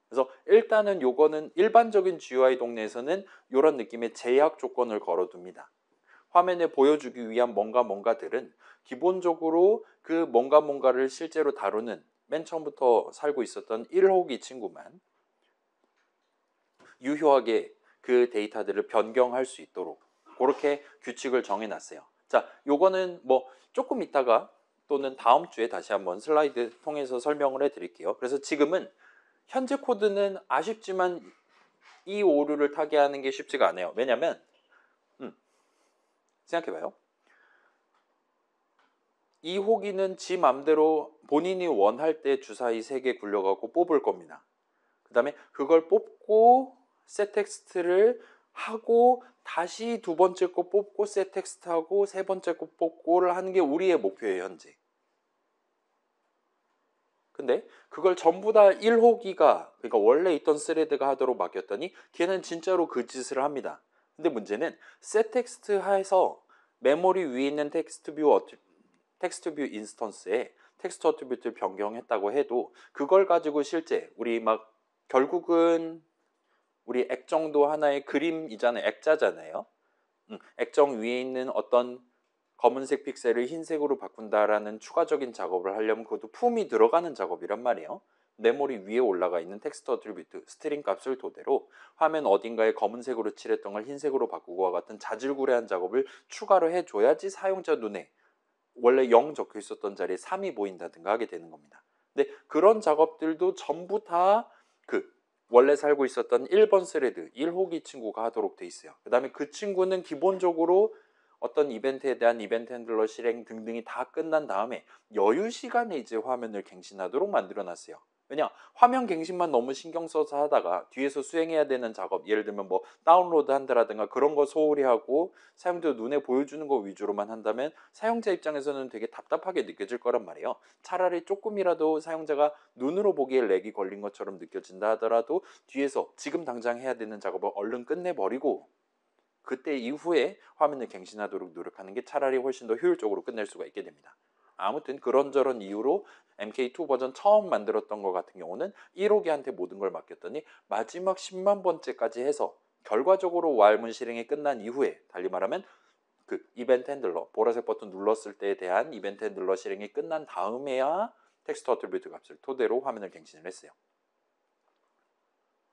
그래서 일단은 요거는 일반적인 GUI 동네에서는 이런 느낌의 제약 조건을 걸어둡니다. 화면에 보여주기 위한 뭔가들은 기본적으로 그 뭔가를 실제로 다루는 맨 처음부터 살고 있었던 1호기 친구만 유효하게 그 데이터들을 변경할 수 있도록 그렇게 규칙을 정해놨어요. 자, 요거는 뭐 조금 있다가 또는 다음 주에 다시 한번 슬라이드 통해서 설명을 해드릴게요. 그래서 지금은 현재 코드는 아쉽지만 이 오류를 타개하는 게 쉽지가 않아요. 왜냐면 생각해봐요. 이 호기는 지 맘대로 본인이 원할 때 주사위 3개 굴려갖고 뽑을 겁니다. 그 다음에 그걸 뽑고 셋 텍스트를 하고 다시 두 번째 거 뽑고 셋 텍스트 하고 세 번째 거 뽑고를 하는 게 우리의 목표예요, 현재. 근데 그걸 전부 다 1호기가 그러니까 원래 있던 스레드가 하도록 맡겼더니 걔는 진짜로 그 짓을 합니다. 근데 문제는 셋 텍스트 해서 메모리 위에 있는 텍스트 뷰 인스턴스에 텍스트 어트리뷰트를 변경했다고 해도 그걸 가지고 실제 우리 막 결국은 우리 액정도 하나의 그림이잖아요. 액자잖아요. 액정 위에 있는 어떤 검은색 픽셀을 흰색으로 바꾼다라는 추가적인 작업을 하려면 그것도 품이 들어가는 작업이란 말이에요. 메모리 위에 올라가 있는 텍스트 어트리뷰트 스트링 값을 토대로 화면 어딘가에 검은색으로 칠했던 걸 흰색으로 바꾸고와 같은 자질구레한 작업을 추가로 해줘야지 사용자 눈에 원래 0 적혀 있었던 자리에 3이 보인다든가 하게 되는 겁니다. 근데 그런 작업들도 전부 다 그 원래 살고 있었던 1번 스레드 1호기 친구가 하도록 돼 있어요. 그 다음에 그 친구는 기본적으로 어떤 이벤트에 대한 이벤트 핸들러 실행 등등이 다 끝난 다음에 여유 시간에 이제 화면을 갱신하도록 만들어 놨어요. 왜냐? 화면 갱신만 너무 신경 써서 하다가 뒤에서 수행해야 되는 작업, 예를 들면 뭐 다운로드 한다라든가 그런 거 소홀히 하고 사용자 눈에 보여주는 거 위주로만 한다면 사용자 입장에서는 되게 답답하게 느껴질 거란 말이에요. 차라리 조금이라도 사용자가 눈으로 보기에 렉이 걸린 것처럼 느껴진다 하더라도 뒤에서 지금 당장 해야 되는 작업을 얼른 끝내버리고 그때 이후에 화면을 갱신하도록 노력하는 게 차라리 훨씬 더 효율적으로 끝낼 수가 있게 됩니다. 아무튼 그런저런 이유로 MK2 버전 처음 만들었던 것 같은 경우는 1호기한테 모든 걸 맡겼더니 마지막 10만 번째까지 해서 결과적으로 왈문 실행이 끝난 이후에 달리 말하면 그 이벤트 핸들러 보라색 버튼 눌렀을 때에 대한 이벤트 핸들러 실행이 끝난 다음에야 텍스트 어트리뷰트 값을 토대로 화면을 갱신을 했어요.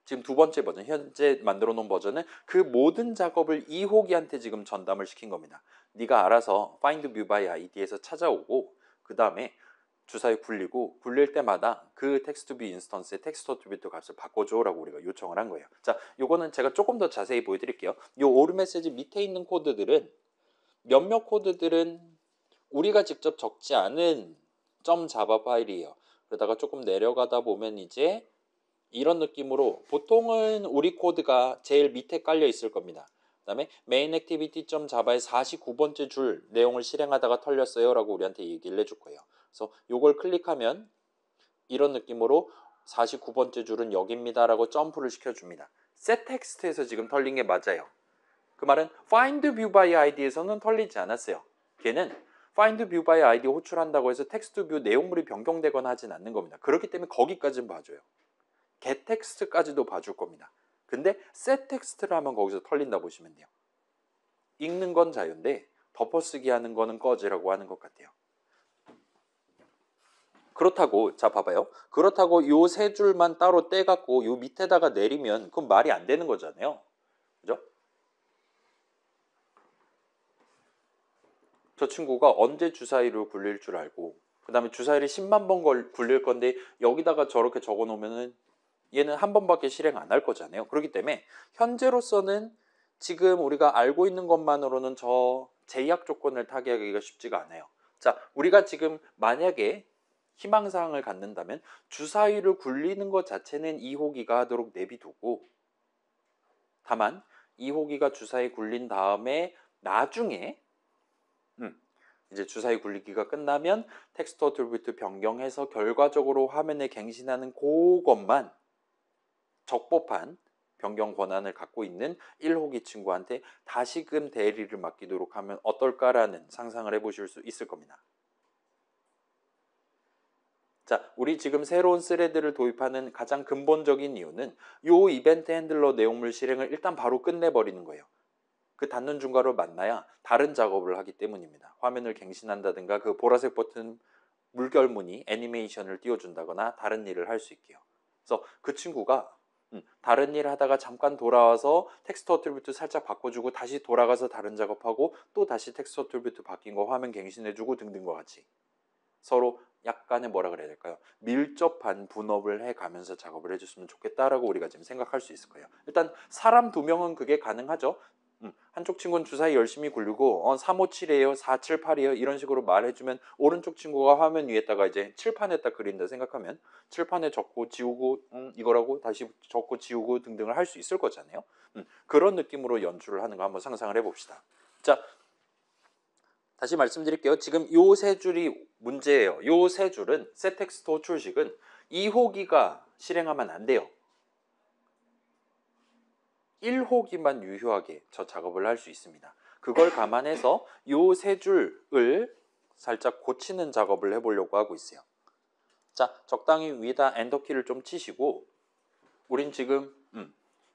지금 두 번째 버전, 현재 만들어 놓은 버전은 그 모든 작업을 2호기한테 지금 전담을 시킨 겁니다. 네가 알아서 find view by id에서 찾아오고 그 다음에 주사위 굴리고 굴릴 때마다 그 텍스트 뷰 인스턴스의 텍스트 어트리뷰트 값을 바꿔줘라고 우리가 요청을 한 거예요. 자, 요거는 제가 조금 더 자세히 보여드릴게요. 요 오류 메시지 밑에 있는 코드들은 몇몇 코드들은 우리가 직접 적지 않은 .java 파일이에요. 그러다가 조금 내려가다 보면 이제 이런 느낌으로 보통은 우리 코드가 제일 밑에 깔려 있을 겁니다. 그 다음에 main activity.java의 49번째 줄 내용을 실행하다가 털렸어요 라고 우리한테 얘기를 해줄 거예요. 그래서 이걸 클릭하면 이런 느낌으로 49번째 줄은 여기입니다 라고 점프를 시켜줍니다. setText에서 지금 털린 게 맞아요. 그 말은 find view by id에서는 털리지 않았어요. 걔는 find view by id 호출한다고 해서 텍스트 뷰 내용물이 변경되거나 하진 않는 겁니다. 그렇기 때문에 거기까지는 봐줘요. get 텍스트까지도 봐줄 겁니다. 근데 set 텍스트를 하면 거기서 털린다 보시면 돼요. 읽는 건 자유인데 덮어쓰기 하는 거는 꺼지라고 하는 것 같아요. 그렇다고 자 봐봐요. 그렇다고 요 세 줄만 따로 떼갖고 요 밑에다가 내리면 그건 말이 안 되는 거잖아요. 그죠? 저 친구가 언제 주사위를 굴릴 줄 알고 그 다음에 주사위를 10만 번 굴릴 건데 여기다가 저렇게 적어 놓으면은 얘는 한 번밖에 실행 안 할 거잖아요. 그렇기 때문에 현재로서는 지금 우리가 알고 있는 것만으로는 저 제약 조건을 타개하기가 쉽지가 않아요. 자, 우리가 지금 만약에 희망사항을 갖는다면 주사위를 굴리는 것 자체는 2호기가 하도록 내비두고 다만 2호기가 주사위 굴린 다음에 나중에 이제 주사위 굴리기가 끝나면 텍스트 어트리뷰트 변경해서 결과적으로 화면에 갱신하는 그것만 적법한 변경 권한을 갖고 있는 1호기 친구한테 다시금 대리를 맡기도록 하면 어떨까라는 상상을 해보실 수 있을 겁니다. 자, 우리 지금 새로운 스레드를 도입하는 가장 근본적인 이유는 요 이벤트 핸들러 내용물 실행을 일단 바로 끝내버리는 거예요. 그 닫는 중괄호를 만나야 다른 작업을 하기 때문입니다. 화면을 갱신한다든가 그 보라색 버튼 물결무늬 애니메이션을 띄워준다거나 다른 일을 할 수 있게요. 그래서 그 친구가 다른 일 하다가 잠깐 돌아와서 텍스트 어트리뷰트 살짝 바꿔주고 다시 돌아가서 다른 작업하고 또 다시 텍스트 어트리뷰트 바뀐 거 화면 갱신해주고 등등과 같이 서로 약간의 뭐라 그래야 될까요? 밀접한 분업을 해가면서 작업을 해줬으면 좋겠다라고 우리가 지금 생각할 수 있을 거예요. 일단 사람 2명은 그게 가능하죠. 한쪽 친구는 주사위 열심히 굴리고 357이에요 478이에요 이런 식으로 말해주면 오른쪽 친구가 화면 위에다가 이제 칠판에다 그린다 생각하면 칠판에 적고 지우고 이거라고 다시 적고 지우고 등등을 할 수 있을 거잖아요. 그런 느낌으로 연출을 하는 거 한번 상상을 해봅시다. 자, 다시 말씀드릴게요. 지금 요 세 줄이 문제예요. 요 세 줄은 setText 호출식은 2호기가 실행하면 안 돼요. 1호기만 유효하게 저 작업을 할 수 있습니다. 그걸 감안해서 요 세 줄을 살짝 고치는 작업을 해보려고 하고 있어요. 자, 적당히 위에다 엔터키를 좀 치시고 우린 지금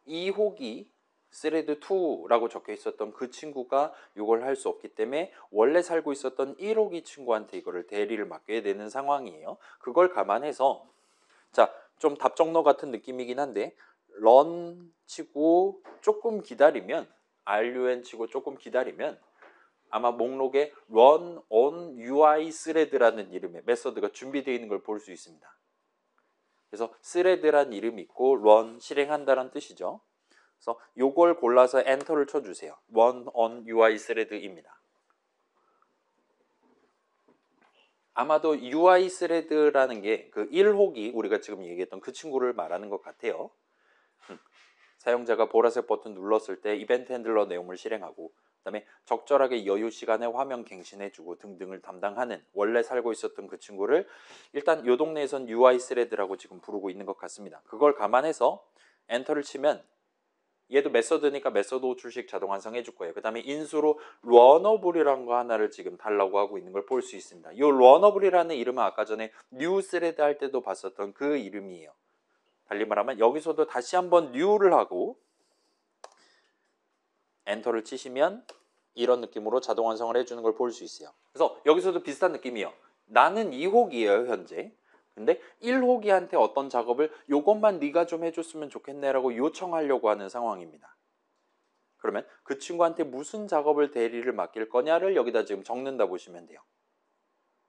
2호기 스레드 2라고 적혀 있었던 그 친구가 이걸 할 수 없기 때문에 원래 살고 있었던 1호기 친구한테 이거를 대리를 맡겨야 되는 상황이에요. 그걸 감안해서 자, 좀 답정너 같은 느낌이긴 한데 run 치고 조금 기다리면 run 치고 조금 기다리면 아마 목록에 run on UI thread라는 이름의 메서드가 준비되어 있는 걸 볼 수 있습니다. 그래서 thread란 이름이 있고 run 실행한다는 뜻이죠. 그래서 요걸 골라서 엔터를 쳐주세요. run on UI thread입니다. 아마도 UI thread라는 게 그 1호기 우리가 지금 얘기했던 그 친구를 말하는 것 같아요. 사용자가 보라색 버튼 눌렀을 때 이벤트 핸들러 내용을 실행하고 그 다음에 적절하게 여유 시간에 화면 갱신해주고 등등을 담당하는 원래 살고 있었던 그 친구를 일단 요 동네에선 UI thread라고 지금 부르고 있는 것 같습니다. 그걸 감안해서 엔터를 치면 얘도 메서드니까 메서드 호출식 자동 완성해 줄 거예요. 그 다음에 인수로 런어블이라는 거 하나를 지금 달라고 하고 있는 걸 볼 수 있습니다. 이 런어블이라는 이름은 아까 전에 뉴 스레드 할 때도 봤었던 그 이름이에요. 달리 말하면 여기서도 다시 한번 new를 하고 엔터를 치시면 이런 느낌으로 자동 완성을 해주는 걸 볼 수 있어요. 그래서 여기서도 비슷한 느낌이에요. 나는 2호기예요 현재. 근데 1호기한테 어떤 작업을 요것만 네가 좀 해줬으면 좋겠네 라고 요청하려고 하는 상황입니다. 그러면 그 친구한테 무슨 작업을 대리를 맡길 거냐를 여기다 지금 적는다 보시면 돼요.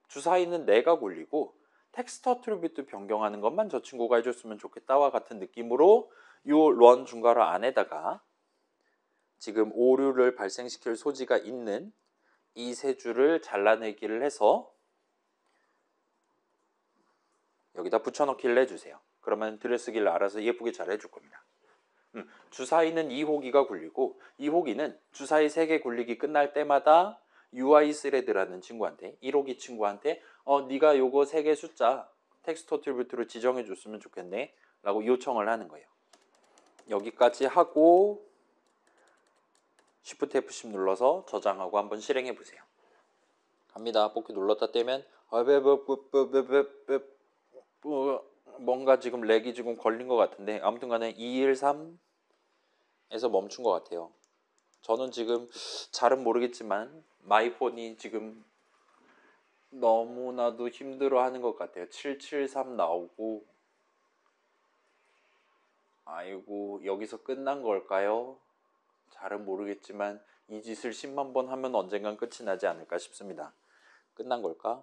주사위는 내가 굴리고 텍스트 어트리뷰트 변경하는 것만 저 친구가 해줬으면 좋겠다와 같은 느낌으로 요 run 중괄호 안에다가 지금 오류를 발생시킬 소지가 있는 이 세 줄을 잘라내기를 해서 여기다 붙여넣기를 해주세요. 그러면 들여쓰기를 알아서 예쁘게 잘 해줄 겁니다. 주사위는 2호기가 굴리고 2호기는 주사위 3개 굴리기 끝날 때마다 UI thread라는 친구한테 1호기 친구한테 네가 요거 3개 숫자 텍스트 어트리뷰트로 지정해 줬으면 좋겠네 라고 요청을 하는 거예요. 여기까지 하고 Shift F10 눌러서 저장하고 한번 실행해 보세요. 갑니다. 뽑기 눌렀다 떼면 뭔가 지금 렉이 지금 걸린 것 같은데 아무튼 간에 213에서 멈춘 것 같아요. 저는 지금 잘은 모르겠지만 마이폰이 지금 너무나도 힘들어하는 것 같아요. 773 나오고 아이고 여기서 끝난 걸까요? 잘은 모르겠지만 이 짓을 10만 번 하면 언젠간 끝이 나지 않을까 싶습니다. 끝난 걸까?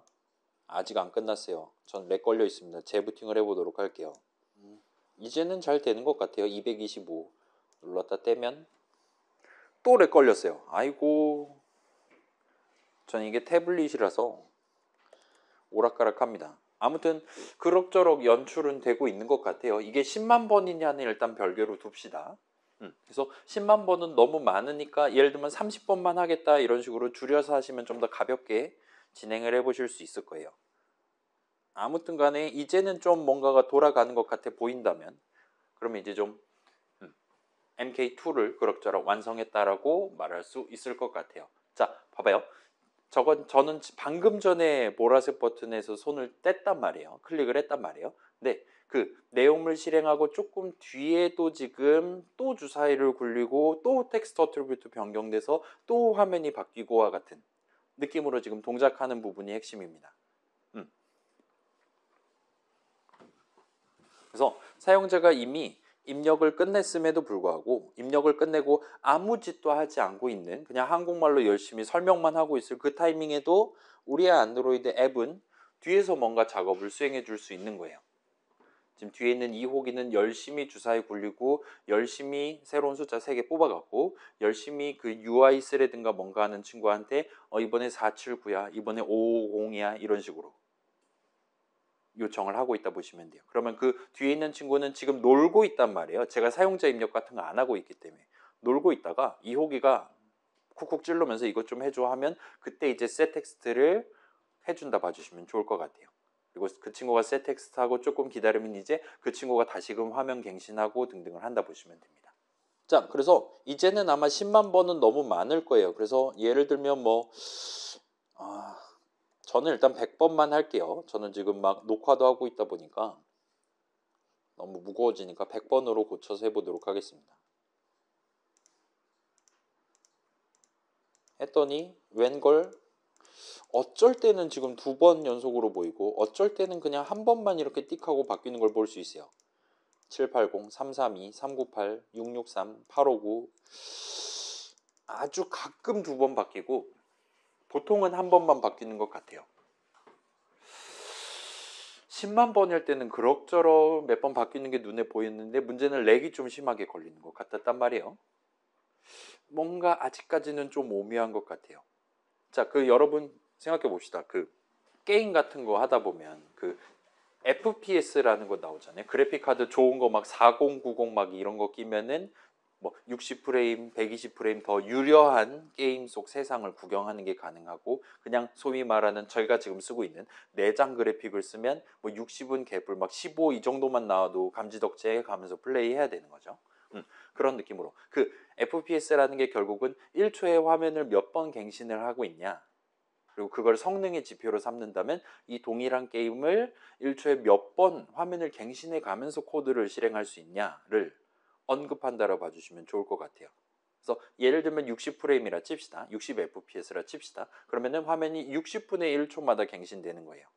아직 안 끝났어요. 전 렉 걸려 있습니다. 재부팅을 해보도록 할게요. 이제는 잘 되는 것 같아요. 225 눌렀다 떼면 또 렉 걸렸어요. 아이고 전 이게 태블릿이라서 오락가락합니다. 아무튼 그럭저럭 연출은 되고 있는 것 같아요. 이게 10만 번이냐는 일단 별개로 둡시다. 그래서 10만 번은 너무 많으니까 예를 들면 30번만 하겠다 이런 식으로 줄여서 하시면 좀 더 가볍게 진행을 해보실 수 있을 거예요. 아무튼 간에 이제는 좀 뭔가가 돌아가는 것 같아 보인다면 그러면 이제 좀 MK2를 그럭저럭 완성했다라고 말할 수 있을 것 같아요. 자, 봐봐요. 저는 방금 전에 보라색 버튼에서 손을 뗐단 말이에요. 클릭을 했단 말이에요. 근데 그 내용물 실행하고 조금 뒤에도 지금 또 주사위를 굴리고 또 텍스트 어트리뷰트 변경돼서 또 화면이 바뀌고와 같은 느낌으로 지금 동작하는 부분이 핵심입니다. 그래서 사용자가 이미 입력을 끝냈음에도 불구하고 입력을 끝내고 아무 짓도 하지 않고 있는 그냥 한국말로 열심히 설명만 하고 있을 그 타이밍에도 우리의 안드로이드 앱은 뒤에서 뭔가 작업을 수행해 줄 수 있는 거예요. 지금 뒤에 있는 이 호기는 열심히 주사위 굴리고 열심히 새로운 숫자 3개 뽑아갖고 열심히 그 UI 스레든가 뭔가 하는 친구한테 이번에 479야 이번에 550이야 이런 식으로 요청을 하고 있다 보시면 돼요. 그러면 그 뒤에 있는 친구는 지금 놀고 있단 말이에요. 제가 사용자 입력 같은 거 안 하고 있기 때문에 놀고 있다가 이 호기가 쿡쿡 찌르면서 이것 좀 해줘 하면 그때 이제 셋 텍스트를 해준다 봐주시면 좋을 것 같아요. 그리고 그 친구가 셋 텍스트하고 조금 기다리면 이제 그 친구가 다시금 화면 갱신하고 등등을 한다 보시면 됩니다. 자, 그래서 이제는 아마 10만 번은 너무 많을 거예요. 그래서 예를 들면 저는 일단 100번만 할게요. 저는 지금 막 녹화도 하고 있다 보니까 너무 무거워지니까 100번으로 고쳐서 해보도록 하겠습니다. 했더니 웬걸 어쩔 때는 지금 2번 연속으로 보이고 어쩔 때는 그냥 한 번만 이렇게 띡 하고 바뀌는 걸 볼 수 있어요. 780, 332, 398, 663, 859 아주 가끔 2번 바뀌고 보통은 한 번만 바뀌는 것 같아요. 10만 번일 때는 그럭저럭 몇 번 바뀌는 게 눈에 보였는데 문제는 렉이 좀 심하게 걸리는 것 같았단 말이에요. 뭔가 아직까지는 좀 오묘한 것 같아요. 자, 여러분 생각해 봅시다. 게임 같은 거 하다 보면 FPS라는 거 나오잖아요. 그래픽 카드 좋은 거 막 4090 막 이런 거 끼면은 60프레임, 120프레임 더 유려한 게임 속 세상을 구경하는 게 가능하고 그냥 소위 말하는 저희가 지금 쓰고 있는 내장 그래픽을 쓰면 60은 개불 막 15 이 정도만 나와도 감지덕지해 가면서 플레이해야 되는 거죠. 그런 느낌으로 FPS라는 게 결국은 1초에 화면을 몇 번 갱신을 하고 있냐 그리고 그걸 성능의 지표로 삼는다면 이 동일한 게임을 1초에 몇 번 화면을 갱신해 가면서 코드를 실행할 수 있냐를 언급한다라고 봐주시면 좋을 것 같아요. 그래서 예를 들면 60프레임이라 칩시다. 60fps라 칩시다. 그러면은 화면이 60분의 1초마다 갱신되는 거예요.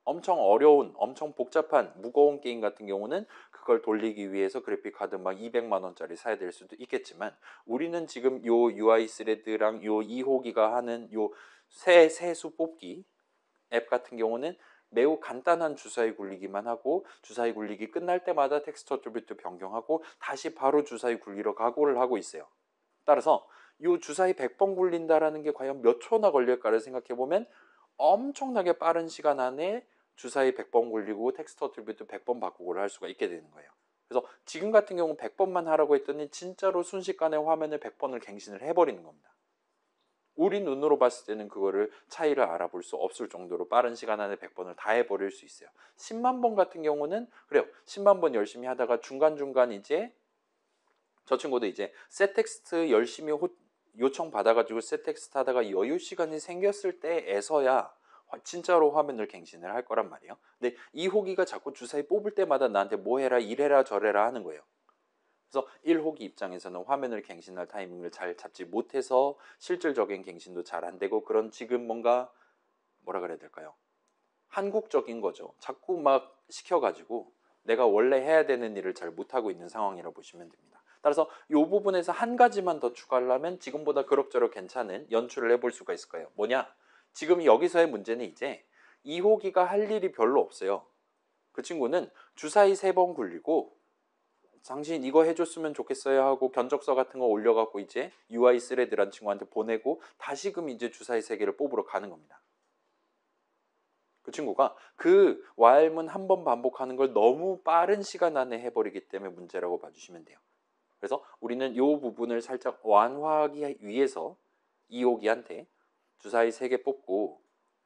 엄청 어려운, 엄청 복잡한, 무거운 게임 같은 경우는 그걸 돌리기 위해서 그래픽 카드 막 200만 원짜리 사야 될 수도 있겠지만 우리는 지금 요 UI 스레드랑 요 2호기가 하는 요 세수 뽑기 앱 같은 경우는 매우 간단한 주사위 굴리기만 하고 주사위 굴리기 끝날 때마다 텍스트 어트리뷰트 변경하고 다시 바로 주사위 굴리러 가고를 하고 있어요. 따라서 이 주사위 100번 굴린다라는 게 과연 몇 초나 걸릴까를 생각해 보면 엄청나게 빠른 시간 안에 주사위 100번 굴리고 텍스트 어트리뷰트 100번 바꾸고를 할 수가 있게 되는 거예요. 그래서 지금 같은 경우 100번만 하라고 했더니 진짜로 순식간에 화면을 100번을 갱신을 해버리는 겁니다. 우리 눈으로 봤을 때는 그거를 차이를 알아볼 수 없을 정도로 빠른 시간 안에 100번을 다 해버릴 수 있어요. 10만 번 같은 경우는 그래요. 10만 번 열심히 하다가 중간중간 이제 저 친구도 이제 셋 텍스트 열심히 요청 받아가지고 셋 텍스트 하다가 여유 시간이 생겼을 때에서야 진짜로 화면을 갱신을 할 거란 말이에요. 근데 이 호기가 자꾸 주사위 뽑을 때마다 나한테 뭐 해라 이래라 저래라 하는 거예요. 그래서 1호기 입장에서는 화면을 갱신할 타이밍을 잘 잡지 못해서 실질적인 갱신도 잘 안 되고 그런 지금 뭔가 뭐라 그래야 될까요? 한국적인 거죠. 자꾸 막 시켜가지고 내가 원래 해야 되는 일을 잘 못하고 있는 상황이라고 보시면 됩니다. 따라서 이 부분에서 한 가지만 더 추가하려면 지금보다 그럭저럭 괜찮은 연출을 해볼 수가 있을 거예요. 뭐냐? 지금 여기서의 문제는 이제 2호기가 할 일이 별로 없어요. 그 친구는 주사위 3번 굴리고 당신 이거 해줬으면 좋겠어요 하고 견적서 같은 거 올려갖고 이제 UI 스레드란 친구한테 보내고 다시금 이제 주사위 3개를 뽑으러 가는 겁니다. 그 친구가 그 while문 한 번 반복하는 걸 너무 빠른 시간 안에 해버리기 때문에 문제라고 봐주시면 돼요. 그래서 우리는 이 부분을 살짝 완화하기 위해서 2호기한테 주사위 3개 뽑고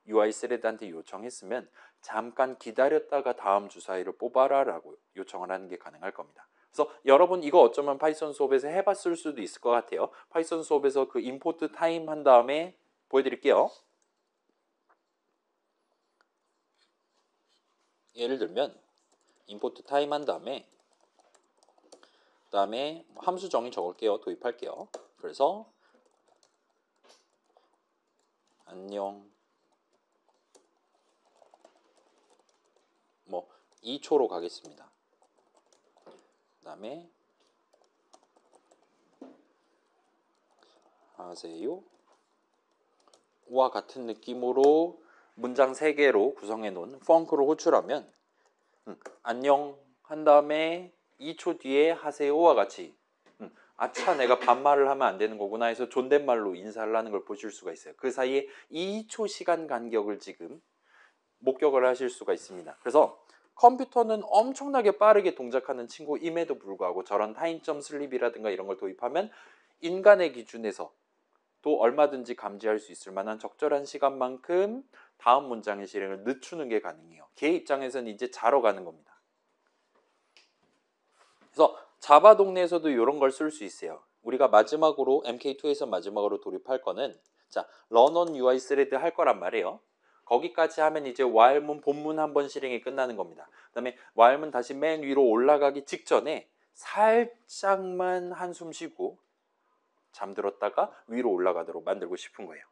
UI 스레드한테 요청했으면 잠깐 기다렸다가 다음 주사위를 뽑아라 라고 요청을 하는 게 가능할 겁니다. 그래서 여러분 이거 어쩌면 파이썬 수업에서 해봤을 수도 있을 것 같아요. 파이썬 수업에서 그 임포트 타임 한 다음에 보여드릴게요. 예를 들면 임포트 타임 한 다음에 그다음에 함수 정의 적을게요. 도입할게요. 그래서 안녕 2초로 가겠습니다. 그다음에 하세요 와 같은 느낌으로 문장 3개로 구성해 놓은 펑크로 호출하면 안녕 한 다음에 2초 뒤에 하세요와 같이 아차 내가 반말을 하면 안 되는 거구나 해서 존댓말로 인사를 하는 걸 보실 수가 있어요. 그 사이에 2초 시간 간격을 지금 목격을 하실 수가 있습니다. 그래서 컴퓨터는 엄청나게 빠르게 동작하는 친구임에도 불구하고 저런 타임점 슬립이라든가 이런 걸 도입하면 인간의 기준에서 또 얼마든지 감지할 수 있을 만한 적절한 시간만큼 다음 문장의 실행을 늦추는 게 가능해요. 걔 입장에서는 이제 자러 가는 겁니다. 그래서 자바 동네에서도 이런 걸 쓸 수 있어요. 우리가 마지막으로 MK2에서 마지막으로 돌입할 거는 자 run on UI thread 할 거란 말이에요. 거기까지 하면 이제 while문 본문 한번 실행이 끝나는 겁니다. 그 다음에 while문 다시 맨 위로 올라가기 직전에 살짝만 한숨 쉬고 잠들었다가 위로 올라가도록 만들고 싶은 거예요.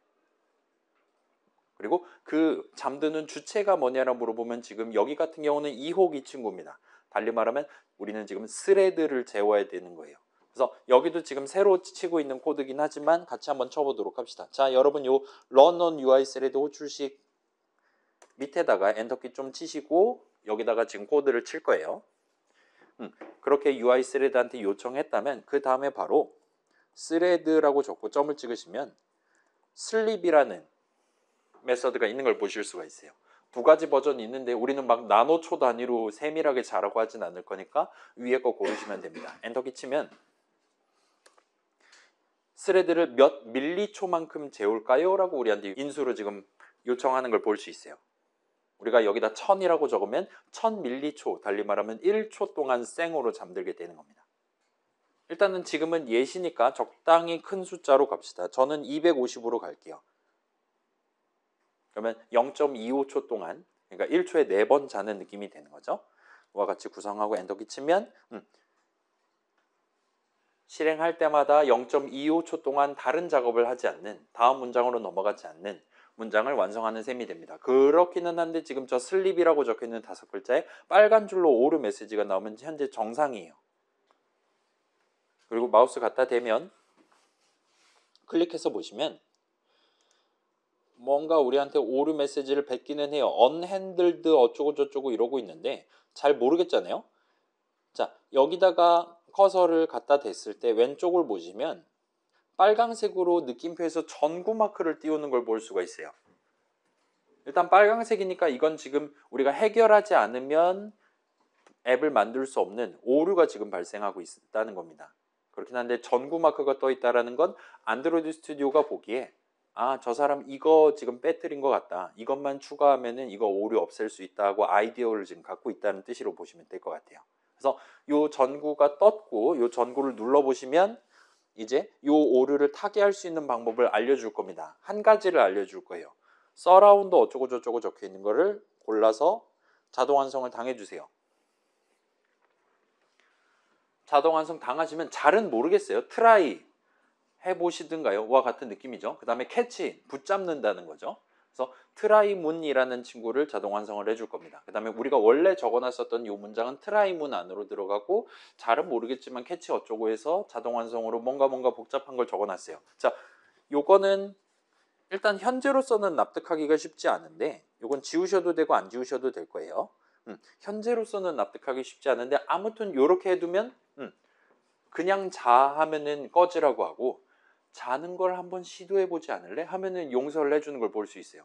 그리고 그 잠드는 주체가 뭐냐라고 물어보면 지금 여기 같은 경우는 2혹 이 친구입니다. 달리 말하면 우리는 지금 스레드를 재워야 되는 거예요. 그래서 여기도 지금 새로 치고 있는 코드긴 하지만 같이 한번 쳐보도록 합시다. 자, 여러분 요 run on UI thread 호출식 밑에다가 엔터키 좀 치시고 여기다가 지금 코드를 칠 거예요. 그렇게 UI thread한테 요청했다면 그 다음에 바로 thread라고 적고 점을 찍으시면 슬립이라는 메서드가 있는 걸 보실 수가 있어요. 2가지 버전이 있는데 우리는 막 나노초 단위로 세밀하게 자라고 하진 않을 거니까 위에 거 고르시면 됩니다. 엔터키 치면 스레드를 몇 밀리초만큼 재울까요? 라고 우리한테 인수로 지금 요청하는 걸 볼 수 있어요. 우리가 여기다 1000이라고 적으면 1000밀리초, 달리 말하면 1초 동안 생으로 잠들게 되는 겁니다. 일단은 지금은 예시니까 적당히 큰 숫자로 갑시다. 저는 250으로 갈게요. 그러면 0.25초 동안, 그러니까 1초에 4번 자는 느낌이 되는 거죠. 이와 같이 구성하고 엔터키 치면 실행할 때마다 0.25초 동안 다른 작업을 하지 않는, 다음 문장으로 넘어가지 않는 문장을 완성하는 셈이 됩니다. 그렇기는 한데 지금 저 슬립이라고 적혀있는 5글자에 빨간 줄로 오르 메시지가 나오면 현재 정상이에요. 그리고 마우스 갖다 대면 클릭해서 보시면 뭔가 우리한테 오류 메시지를 뱉기는 해요. unhandled 어쩌고 저쩌고 이러고 있는데 잘 모르겠잖아요. 자, 여기다가 커서를 갖다 댔을 때 왼쪽을 보시면 빨강색으로 느낌표에서 전구 마크를 띄우는 걸 볼 수가 있어요. 일단 빨강색이니까 이건 지금 우리가 해결하지 않으면 앱을 만들 수 없는 오류가 지금 발생하고 있다는 겁니다. 그렇긴 한데 전구 마크가 떠 있다는 건 안드로이드 스튜디오가 보기에 저 사람 이거 지금 빼뜨린 것 같다. 이것만 추가하면은 이거 오류 없앨 수 있다고 아이디어를 지금 갖고 있다는 뜻으로 보시면 될 것 같아요. 그래서 요 전구가 떴고 요 전구를 눌러보시면 이제 요 오류를 타개할 수 있는 방법을 알려줄 겁니다. 한 가지를 알려줄 거예요. 서라운드 어쩌고 저쩌고 적혀 있는 거를 골라서 자동 완성을 당해주세요. 자동 완성 당하시면 잘은 모르겠어요. 트라이 해보시든가요? 와 같은 느낌이죠. 그 다음에 캐치, 붙잡는다는 거죠. 그래서 트라이문이라는 친구를 자동 완성을 해줄 겁니다. 그 다음에 우리가 원래 적어놨었던 이 문장은 트라이문 안으로 들어가고 잘은 모르겠지만 캐치 어쩌고 해서 자동 완성으로 뭔가 복잡한 걸 적어놨어요. 자, 요거는 일단 현재로서는 납득하기가 쉽지 않은데 요건 지우셔도 되고 안 지우셔도 될 거예요. 현재로서는 납득하기 쉽지 않은데 아무튼 요렇게 해두면 그냥 자 하면은 꺼지라고 하고 자는 걸 한번 시도해보지 않을래? 하면은 용서를 해주는 걸 볼 수 있어요.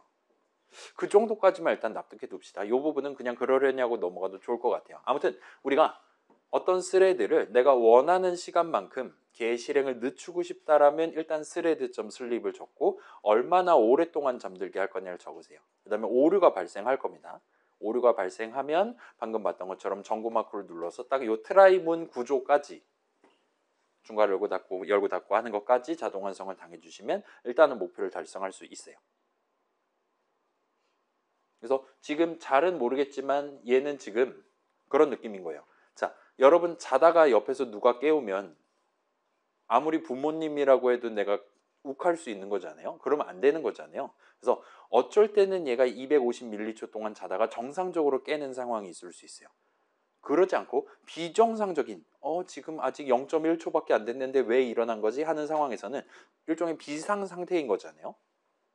그 정도까지만 일단 납득해 둡시다. 이 부분은 그냥 그러려냐고 넘어가도 좋을 것 같아요. 아무튼 우리가 어떤 스레드를 내가 원하는 시간만큼 걔의 실행을 늦추고 싶다라면 일단 thread.sleep을 적고 얼마나 오랫동안 잠들게 할 거냐를 적으세요. 그 다음에 오류가 발생할 겁니다. 오류가 발생하면 방금 봤던 것처럼 전구 마크를 눌러서 딱 이 트라이문 구조까지 중괄호 열고 닫고 하는 것까지 자동 완성을 당해주시면 일단은 목표를 달성할 수 있어요. 그래서 지금 잘은 모르겠지만 얘는 지금 그런 느낌인 거예요. 자, 여러분 자다가 옆에서 누가 깨우면 아무리 부모님이라고 해도 내가 욱할 수 있는 거잖아요. 그러면 안 되는 거잖아요. 그래서 어쩔 때는 얘가 250m초 동안 자다가 정상적으로 깨는 상황이 있을 수 있어요. 그러지 않고 비정상적인 지금 아직 0.1초밖에 안 됐는데 왜 일어난 거지 하는 상황에서는 일종의 비상 상태인 거잖아요.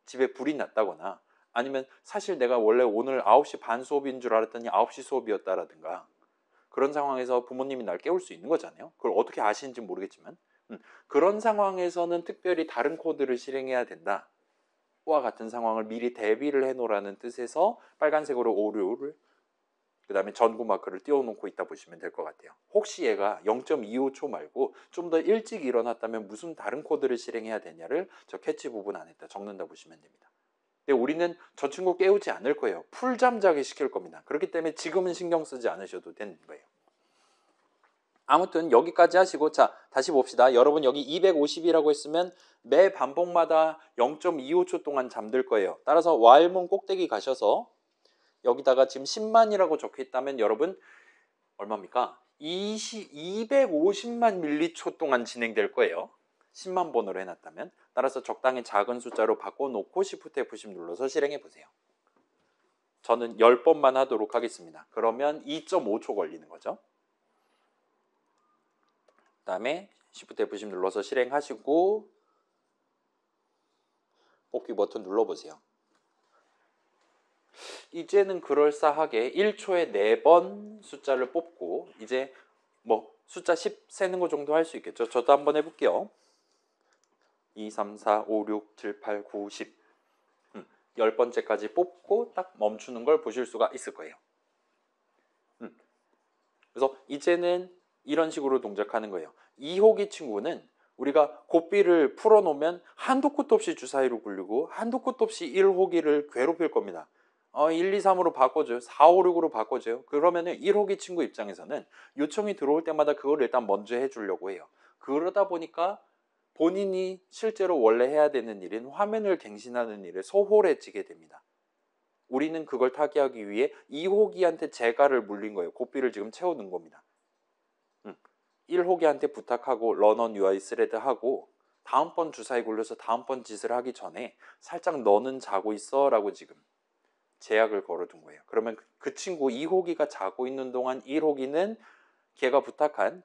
집에 불이 났다거나 아니면 사실 내가 원래 오늘 9시 반 수업인 줄 알았더니 9시 수업이었다라든가 그런 상황에서 부모님이 날 깨울 수 있는 거잖아요. 그걸 어떻게 아시는지 모르겠지만 그런 상황에서는 특별히 다른 코드를 실행해야 된다. 와 같은 상황을 미리 대비를 해놓으라는 뜻에서 빨간색으로 오류를 그 다음에 전구 마크를 띄워놓고 있다 보시면 될 것 같아요. 혹시 얘가 0.25초 말고 좀 더 일찍 일어났다면 무슨 다른 코드를 실행해야 되냐를 저 캐치 부분 안에다 적는다 보시면 됩니다. 근데 우리는 저 친구 깨우지 않을 거예요. 풀잠 자게 시킬 겁니다. 그렇기 때문에 지금은 신경 쓰지 않으셔도 되는 거예요. 아무튼 여기까지 하시고 자 다시 봅시다. 여러분 여기 250이라고 했으면 매 반복마다 0.25초 동안 잠들 거예요. 따라서 while문 꼭대기 가셔서 여기다가 지금 10만이라고 적혀 있다면 여러분 얼마입니까? 250만 밀리초 동안 진행될 거예요. 10만 번으로 해놨다면. 따라서 적당히 작은 숫자로 바꿔놓고 Shift F10 눌러서 실행해 보세요. 저는 10번만 하도록 하겠습니다. 그러면 2.5초 걸리는 거죠. 그 다음에 Shift F10 눌러서 실행하시고 뽑기 버튼 눌러보세요. 이제는 그럴싸하게 1초에 4번 숫자를 뽑고 이제 뭐 숫자 10 세는 거 정도 할 수 있겠죠. 저도 한번 해볼게요. 2, 3, 4, 5, 6, 7, 8, 9, 10 10번째까지 뽑고 딱 멈추는 걸 보실 수가 있을 거예요. 그래서 이제는 이런 식으로 동작하는 거예요. 2호기 친구는 우리가 곱비를 풀어놓으면 한도 끝도 없이 주사위로 굴리고 한도 끝도 없이 1호기를 괴롭힐 겁니다. 1, 2, 3으로 바꿔줘요. 4, 5, 6으로 바꿔줘요. 그러면은 1호기 친구 입장에서는 요청이 들어올 때마다 그걸 일단 먼저 해주려고 해요. 그러다 보니까 본인이 실제로 원래 해야 되는 일인 화면을 갱신하는 일에 소홀해지게 됩니다. 우리는 그걸 타개하기 위해 2호기한테 재가를 물린 거예요. 곱비를 지금 채워둔 겁니다. 1호기한테 부탁하고 런온 UI 스레드 하고 다음번 주사위 굴려서 다음번 짓을 하기 전에 살짝 너는 자고 있어 라고 지금 제약을 걸어둔 거예요. 그러면 그 친구 2호기가 자고 있는 동안 1호기는 걔가 부탁한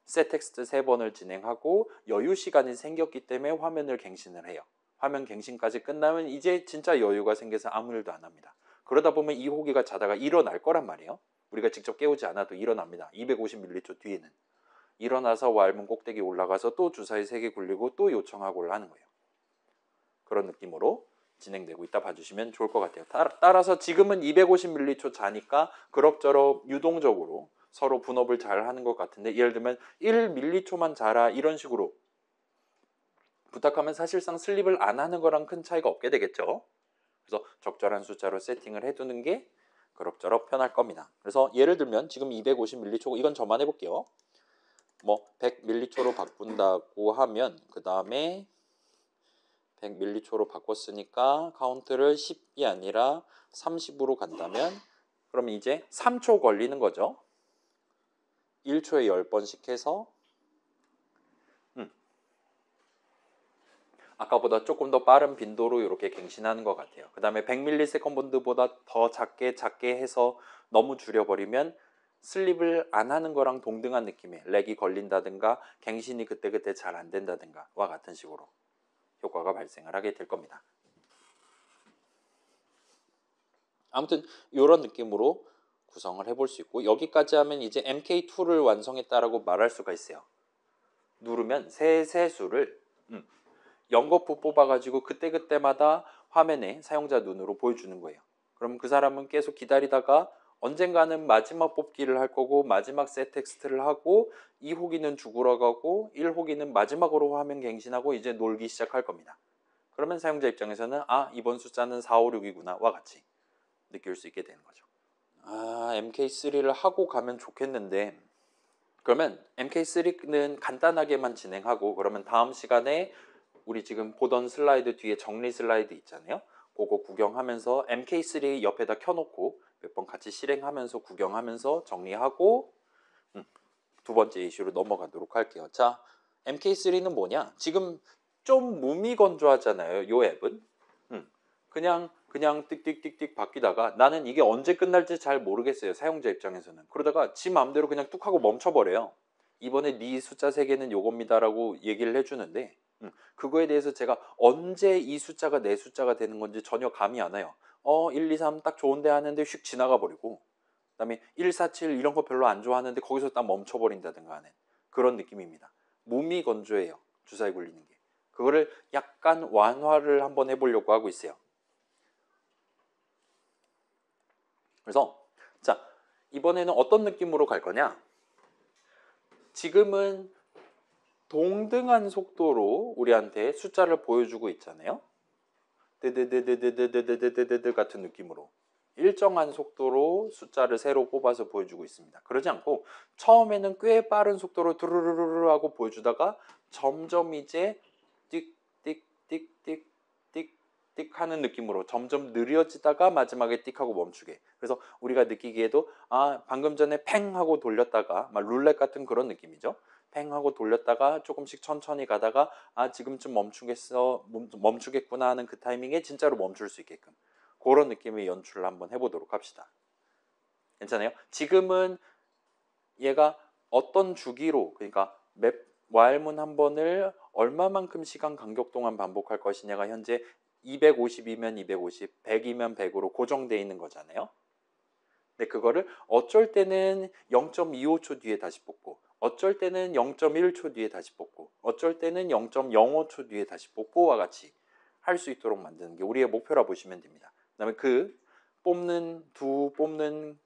set 텍스트 3번을 진행하고 여유 시간이 생겼기 때문에 화면을 갱신을 해요. 화면 갱신까지 끝나면 이제 진짜 여유가 생겨서 아무 일도 안 합니다. 그러다 보면 2호기가 자다가 일어날 거란 말이에요. 우리가 직접 깨우지 않아도 일어납니다. 250m초 뒤에는. 일어나서 왈문 꼭대기 올라가서 또 주사위 3개 굴리고 또 요청하고 하는 거예요. 그런 느낌으로 진행되고 있다 봐주시면 좋을 것 같아요. 따라서 지금은 250m초 자니까 그럭저럭 유동적으로 서로 분업을 잘 하는 것 같은데 예를 들면 1m초만 자라 이런 식으로 부탁하면 사실상 슬립을 안 하는 거랑 큰 차이가 없게 되겠죠. 그래서 적절한 숫자로 세팅을 해두는 게 그럭저럭 편할 겁니다. 그래서 예를 들면 지금 250m초 이건 저만 해볼게요. 뭐 100m초로 바꾼다고 하면 그 다음에 100m초로 바꿨으니까 카운트를 10이 아니라 30으로 간다면 그럼 이제 3초 걸리는 거죠. 1초에 10번씩 해서 아까보다 조금 더 빠른 빈도로 이렇게 갱신하는 것 같아요. 그 다음에 100ms보다 더 작게 해서 너무 줄여버리면 슬립을 안 하는 거랑 동등한 느낌의 렉이 걸린다든가 갱신이 그때그때 잘 안 된다든가 와 같은 식으로 효과가 발생을 하게 될 겁니다. 아무튼 이런 느낌으로 구성을 해볼 수 있고 여기까지 하면 이제 MK2를 완성했다라고 말할 수가 있어요. 누르면 세수를 연거푸 뽑아가지고 그때그때마다 화면에 사용자 눈으로 보여주는 거예요. 그럼 그 사람은 계속 기다리다가 언젠가는 마지막 뽑기를 할 거고 마지막 셋 텍스트를 하고 2호기는 죽으러 가고 1호기는 마지막으로 화면 갱신하고 이제 놀기 시작할 겁니다. 그러면 사용자 입장에서는 이번 숫자는 4, 5, 6이구나 와 같이 느낄 수 있게 되는 거죠. MK3를 하고 가면 좋겠는데 그러면 MK3는 간단하게만 진행하고 그러면 다음 시간에 우리 지금 보던 슬라이드 뒤에 정리 슬라이드 있잖아요. 그거 구경하면서 MK3 옆에다 켜놓고 몇 번 같이 실행하면서 구경하면서 정리하고 두 번째 이슈로 넘어가도록 할게요. 자, MK3는 뭐냐? 지금 좀 무미건조하잖아요. 요 앱은. 그냥 띡띡띡띡 바뀌다가 나는 이게 언제 끝날지 잘 모르겠어요. 사용자 입장에서는. 그러다가 지 마음대로 그냥 뚝 하고 멈춰버려요. 이번에 네 숫자 3개는 요겁니다라고 얘기를 해주는데 그거에 대해서 제가 언제 이 숫자가 내 숫자가 되는 건지 전혀 감이 안 와요. 1, 2, 3 딱 좋은데 하는데 휙 지나가 버리고 그다음에 1, 4, 7 이런 거 별로 안 좋아하는데 거기서 딱 멈춰버린다든가 하는 그런 느낌입니다. 무미건조해요. 주사에 굴리는 게. 그거를 약간 완화를 한번 해보려고 하고 있어요. 그래서 자, 이번에는 어떤 느낌으로 갈 거냐? 지금은 동등한 속도로 우리한테 숫자를 보여주고 있잖아요. 드드드드드드드드드드 같은 느낌으로 일정한 속도로 숫자를 새로 뽑아서 보여주고 있습니다. 그러지 않고 처음에는 꽤 빠른 속도로 두루루루루 하고 보여주다가 점점 이제 띡띡띡띡 띡 하는 느낌으로 점점 느려지다가 마지막에 띡 하고 멈추게. 그래서 우리가 느끼기에도 방금 전에 팽 하고 돌렸다가 막 룰렛 같은 그런 느낌이죠. 팽 하고 돌렸다가 조금씩 천천히 가다가 지금쯤 멈추겠구나 하는 그 타이밍에 진짜로 멈출 수 있게끔 그런 느낌의 연출을 한번 해보도록 합시다. 괜찮아요? 지금은 얘가 어떤 주기로 그러니까 while문 한 번을 얼마만큼 시간 간격 동안 반복할 것이냐가 현재 250이면 250, 100이면 100으로 고정되어 있는 거잖아요. 근데 그거를 어쩔 때는 0.25초 뒤에 다시 뽑고 어쩔 때는 0.1초 뒤에 다시 뽑고 어쩔 때는 0.05초 뒤에 다시 뽑고와 같이 할 수 있도록 만드는 게 우리의 목표라 보시면 됩니다. 그 다음에 그 뽑는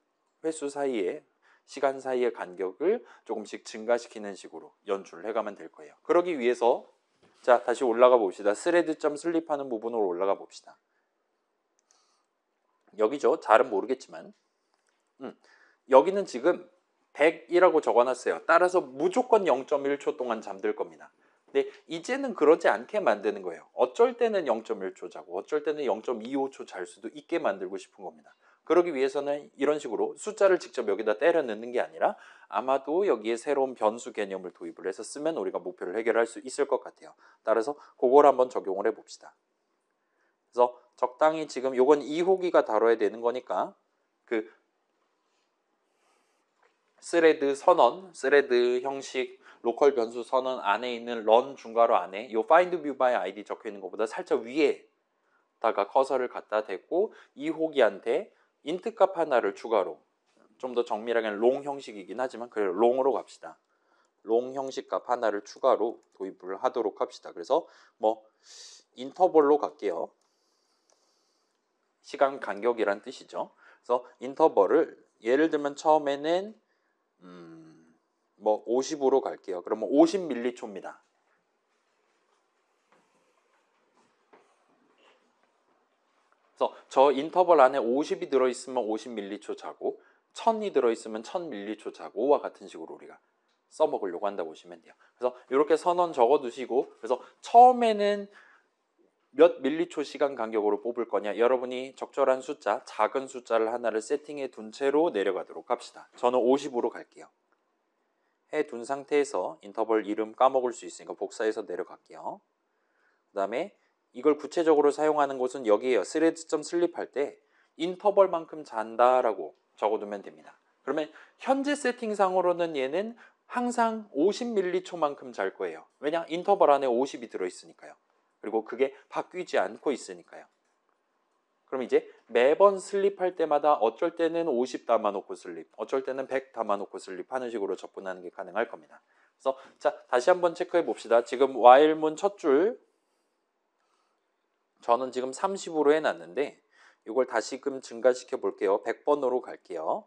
횟수 사이에 시간 사이의 간격을 조금씩 증가시키는 식으로 연출을 해가면 될 거예요. 그러기 위해서 자, 다시 올라가 봅시다. 스레드.슬립 하는 부분으로 올라가 봅시다. 여기죠. 잘은 모르겠지만 여기는 지금 100이라고 적어놨어요. 따라서 무조건 0.1초 동안 잠들 겁니다. 근데 이제는 그러지 않게 만드는 거예요. 어쩔 때는 0.1초 자고 어쩔 때는 0.25초 잘 수도 있게 만들고 싶은 겁니다. 그러기 위해서는 이런 식으로 숫자를 직접 여기다 때려 넣는 게 아니라 아마도 여기에 새로운 변수 개념을 도입을 해서 쓰면 우리가 목표를 해결할 수 있을 것 같아요. 따라서 그걸 한번 적용을 해봅시다. 그래서 적당히 지금 요건 2호기가 다뤄야 되는 거니까 그 스레드 선언, 스레드 형식, 로컬 변수 선언 안에 있는 run 중괄호 안에 이 find view by id 적혀 있는 것보다 살짝 위에다가 커서를 갖다 대고 이 호기한테 int 값 하나를 추가로 좀 더 정밀하게는 long 형식이긴 하지만 그래 long으로 갑시다. long 형식 값 하나를 추가로 도입을 하도록 합시다. 그래서 뭐 인터벌로 갈게요. 시간 간격이란 뜻이죠. 그래서 인터벌을 예를 들면 처음에는 뭐 50으로 갈게요. 그러면 50m초입니다. 그래서 저 인터벌 안에 50이 들어있으면 50m초 자고 1000이 들어있으면 1000m초 자고와 같은 식으로 우리가 써먹으려고 한다고 보시면 돼요. 그래서 이렇게 선언 적어두시고 그래서 처음에는 몇 밀리초 시간 간격으로 뽑을 거냐 여러분이 적절한 숫자 작은 숫자를 하나를 세팅해 둔 채로 내려가도록 합시다. 저는 50으로 갈게요. 해둔 상태에서 인터벌 이름 까먹을 수 있으니까 복사해서 내려갈게요. 그 다음에 이걸 구체적으로 사용하는 곳은 여기에요. 스레드.슬립 할 때 인터벌만큼 잔다라고 적어두면 됩니다. 그러면 현재 세팅상으로는 얘는 항상 50m초만큼 잘 거예요. 왜냐? 인터벌 안에 50이 들어있으니까요. 그리고 그게 바뀌지 않고 있으니까요. 그럼 이제 매번 슬립할 때마다 어쩔 때는 50 담아놓고 슬립, 어쩔 때는 100 담아놓고 슬립하는 식으로 접근하는 게 가능할 겁니다. 그래서 자 다시 한번 체크해 봅시다. 지금 while문 첫 줄 저는 지금 30으로 해놨는데 이걸 다시금 증가시켜 볼게요. 100번으로 갈게요.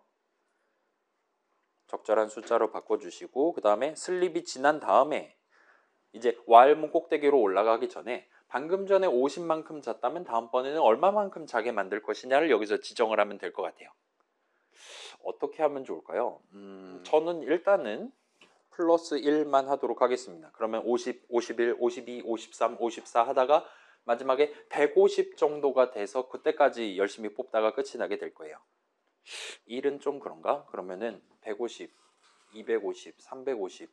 적절한 숫자로 바꿔주시고 그 다음에 슬립이 지난 다음에 이제 while문 꼭대기로 올라가기 전에 방금 전에 50만큼 잤다면 다음번에는 얼마만큼 자게 만들 것이냐를 여기서 지정을 하면 될 것 같아요. 어떻게 하면 좋을까요? 저는 일단은 플러스 1만 하도록 하겠습니다. 그러면 50, 51, 52, 53, 54 하다가 마지막에 150 정도가 돼서 그때까지 열심히 뽑다가 끝이 나게 될 거예요. 1은 좀 그런가? 그러면은 150, 250, 350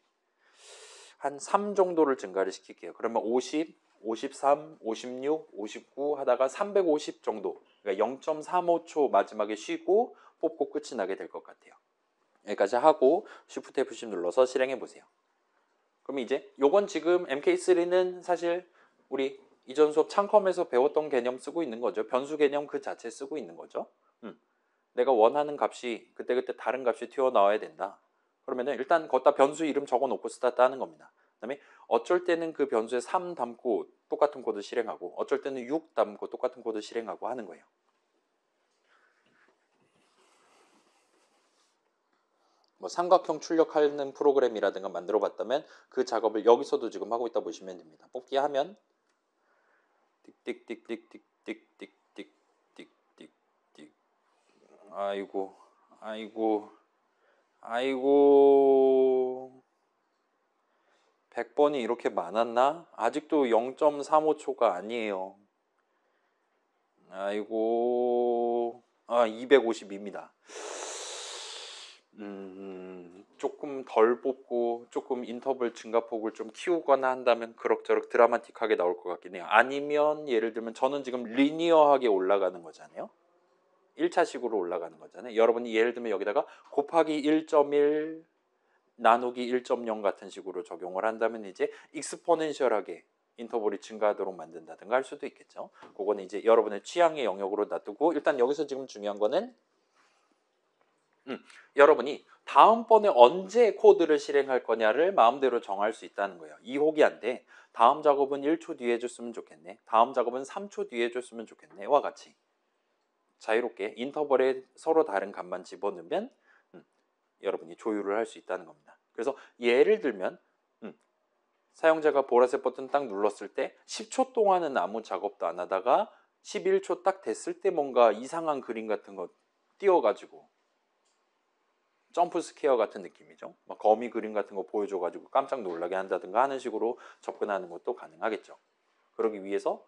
한 3 정도를 증가를 시킬게요. 그러면 50, 53, 56, 59 하다가 350 정도, 그러니까 0.35초 마지막에 쉬고 뽑고 끝이 나게 될 것 같아요. 여기까지 하고 Shift F10 눌러서 실행해 보세요. 그럼 이제 요건 지금 MK3는 사실 우리 이전 수업 창컴에서 배웠던 개념 쓰고 있는 거죠. 변수 개념 그 자체 쓰고 있는 거죠. 내가 원하는 값이 그때그때 다른 값이 튀어나와야 된다. 그러면은 일단 거기다 변수 이름 적어놓고 스타트 하는 겁니다. 그 다음에 어쩔 때는 그 변수에 3 담고 똑같은 코드 실행하고 어쩔 때는 6 담고 똑같은 코드 실행하고 하는 거예요. 뭐 삼각형 출력하는 프로그램이라든가 만들어 봤다면 그 작업을 여기서도 지금 하고 있다 보시면 됩니다. 뽑기 하면 띡띡띡띡띡띡띡띡띡 아이고 100번이 이렇게 많았나? 아직도 0.35초가 아니에요. 252입니다. 조금 덜 뽑고 조금 인터벌 증가폭을 좀 키우거나 한다면 그럭저럭 드라마틱하게 나올 것 같긴 해요. 아니면 예를 들면 저는 지금 리니어하게 올라가는 거잖아요. 1차식으로 올라가는 거잖아요. 여러분이 예를 들면 여기다가 곱하기 1.1 나누기 1.0 같은 식으로 적용을 한다면 이제 익스포넨셜하게 인터벌이 증가하도록 만든다든가 할 수도 있겠죠. 그거는 이제 여러분의 취향의 영역으로 놔두고 일단 여기서 지금 중요한 거는 여러분이 다음번에 언제 코드를 실행할 거냐를 마음대로 정할 수 있다는 거예요. 이혹이 안 돼. 다음 작업은 1초 뒤에 해줬으면 좋겠네. 다음 작업은 3초 뒤에 해줬으면 좋겠네. 와 같이 자유롭게 인터벌에 서로 다른 값만 집어넣으면 여러분이 조율을 할 수 있다는 겁니다. 그래서 예를 들면 사용자가 보라색 버튼 딱 눌렀을 때 10초 동안은 아무 작업도 안 하다가 11초 딱 됐을 때 뭔가 이상한 그림 같은 거 띄워가지고 점프 스퀘어 같은 느낌이죠. 막 거미 그림 같은 거 보여줘가지고 깜짝 놀라게 한다든가 하는 식으로 접근하는 것도 가능하겠죠. 그러기 위해서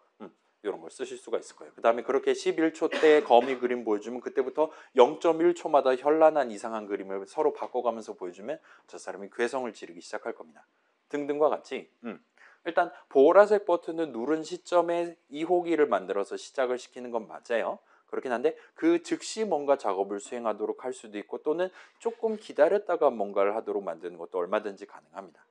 이런 걸 쓰실 수가 있을 거예요. 그 다음에 그렇게 11초 때 거미 그림 보여주면 그때부터 0.1초마다 현란한 이상한 그림을 서로 바꿔가면서 보여주면 저 사람이 괴성을 지르기 시작할 겁니다. 등등과 같이 일단 보라색 버튼을 누른 시점에 2호기를 만들어서 시작을 시키는 건 맞아요. 그렇긴 한데 그 즉시 뭔가 작업을 수행하도록 할 수도 있고 또는 조금 기다렸다가 뭔가를 하도록 만드는 것도 얼마든지 가능합니다.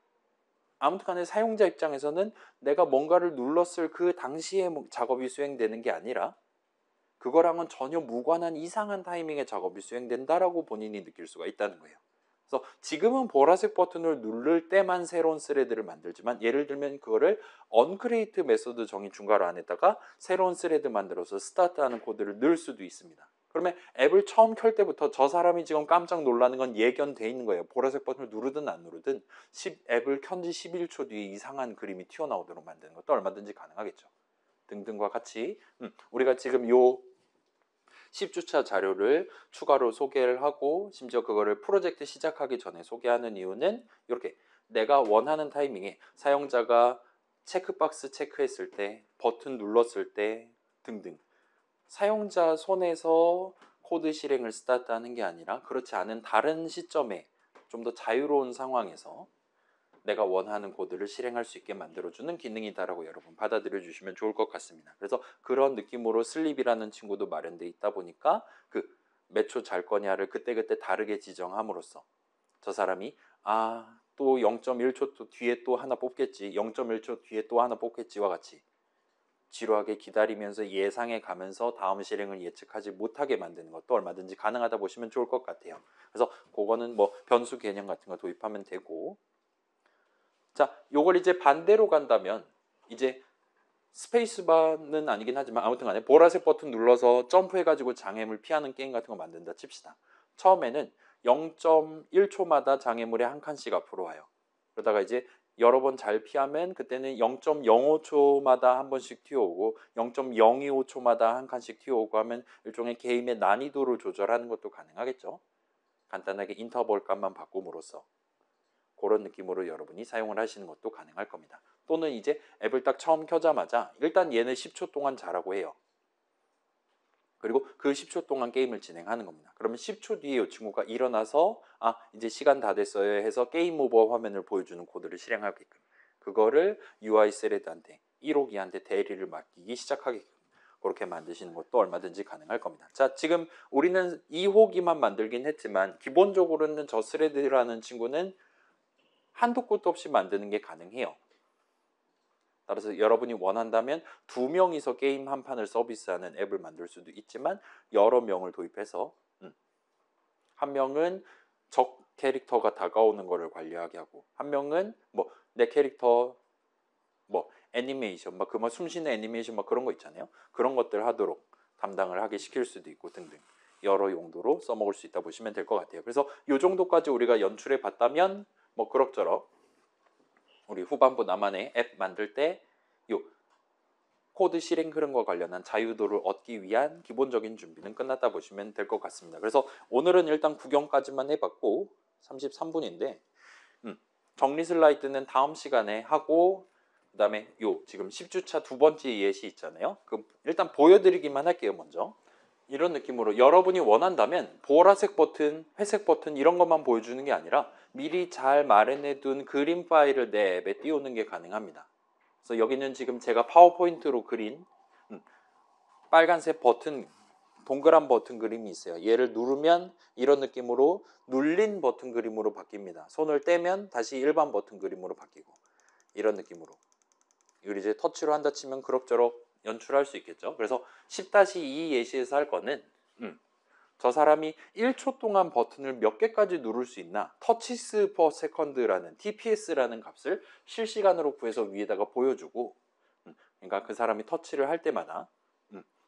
아무튼 간에 사용자 입장에서는 내가 뭔가를 눌렀을 그 당시에 작업이 수행되는 게 아니라 그거랑은 전혀 무관한 이상한 타이밍에 작업이 수행된다라고 본인이 느낄 수가 있다는 거예요. 그래서 지금은 보라색 버튼을 누를 때만 새로운 스레드를 만들지만 예를 들면 그거를 언크리에이트 메소드 정의 중괄호 안에다가 새로운 스레드 만들어서 스타트하는 코드를 넣을 수도 있습니다. 그러면 앱을 처음 켤 때부터 저 사람이 지금 깜짝 놀라는 건 예견돼 있는 거예요. 보라색 버튼을 누르든 안 누르든 앱을 켠 지 11초 뒤에 이상한 그림이 튀어나오도록 만드는 것도 얼마든지 가능하겠죠. 등등과 같이 우리가 지금 요 10주차 자료를 추가로 소개를 하고 심지어 그거를 프로젝트 시작하기 전에 소개하는 이유는 이렇게 내가 원하는 타이밍에 사용자가 체크박스 체크했을 때 버튼 눌렀을 때 등등 사용자 손에서 코드 실행을 스타트하는 게 아니라 그렇지 않은 다른 시점에 좀 더 자유로운 상황에서 내가 원하는 코드를 실행할 수 있게 만들어주는 기능이다라고 여러분 받아들여 주시면 좋을 것 같습니다. 그래서 그런 느낌으로 슬립이라는 친구도 마련돼 있다 보니까 그 몇 초 잘 거냐를 그때그때 다르게 지정함으로써 저 사람이 또 0.1초 또 뒤에 또 하나 뽑겠지 0.1초 뒤에 또 하나 뽑겠지와 같이 지루하게 기다리면서 예상해 가면서 다음 실행을 예측하지 못하게 만드는 것도 얼마든지 가능하다 보시면 좋을 것 같아요. 그래서 그거는 뭐 변수 개념 같은 거 도입하면 되고 자, 요걸 이제 반대로 간다면 이제 스페이스바는 아니긴 하지만 아무튼 간에 보라색 버튼 눌러서 점프해가지고 장애물 피하는 게임 같은 거 만든다 칩시다. 처음에는 0.1초마다 장애물이 한 칸씩 앞으로 와요. 그러다가 이제 여러 번 잘 피하면 그때는 0.05초마다 한 번씩 튀어오고 0.025초마다 한 칸씩 튀어오고 하면 일종의 게임의 난이도를 조절하는 것도 가능하겠죠. 간단하게 인터벌 값만 바꿈으로써 그런 느낌으로 여러분이 사용을 하시는 것도 가능할 겁니다. 또는 이제 앱을 딱 처음 켜자마자 일단 얘는 10초 동안 자라고 해요. 그리고 그 10초 동안 게임을 진행하는 겁니다. 그러면 10초 뒤에 이 친구가 일어나서 이제 시간 다 됐어요 해서 게임 오버 화면을 보여주는 코드를 실행하게끔, 그거를 UI 셀레드한테 1호기한테 대리를 맡기기 시작하게끔 그렇게 만드시는 것도 얼마든지 가능할 겁니다. 자, 지금 우리는 2호기만 만들긴 했지만 기본적으로는 저 스레드라는 친구는 한도 끝도 없이 만드는 게 가능해요. 따라서 여러분이 원한다면 2명이서 게임 한 판을 서비스하는 앱을 만들 수도 있지만 여러 명을 도입해서 한 명은 적 캐릭터가 다가오는 거를 관리하게 하고, 한 명은 뭐 내 캐릭터 뭐 애니메이션 막 그만 숨쉬는 애니메이션 막 그런 거 있잖아요. 그런 것들 하도록 담당을 하게 시킬 수도 있고 등등 여러 용도로 써먹을 수 있다 보시면 될 것 같아요. 그래서 이 정도까지 우리가 연출해 봤다면 뭐 그럭저럭 우리 후반부 나만의 앱 만들 때 요 코드 실행 흐름과 관련한 자유도를 얻기 위한 기본적인 준비는 끝났다 보시면 될 것 같습니다. 그래서 오늘은 일단 구경까지만 해봤고 33분인데 정리 슬라이드는 다음 시간에 하고, 그 다음에 지금 10주차 두 번째 예시 있잖아요. 그 일단 보여드리기만 할게요. 먼저 이런 느낌으로 여러분이 원한다면 보라색 버튼, 회색 버튼 이런 것만 보여주는 게 아니라 미리 잘 마련해둔 그림 파일을 내 앱에 띄우는 게 가능합니다. 그래서 여기는 지금 제가 파워포인트로 그린 빨간색 버튼, 동그란 버튼 그림이 있어요. 얘를 누르면 이런 느낌으로 눌린 버튼 그림으로 바뀝니다. 손을 떼면 다시 일반 버튼 그림으로 바뀌고, 이런 느낌으로 이걸 이제 터치로 한다 치면 그럭저럭 연출할 수 있겠죠. 그래서 10-2 예시에서 할 거는 저 사람이 1초 동안 버튼을 몇 개까지 누를 수 있나, 터치스 퍼 세컨드라는 TPS라는 값을 실시간으로 구해서 위에다가 보여주고, 그러니까 그 사람이 터치를 할 때마다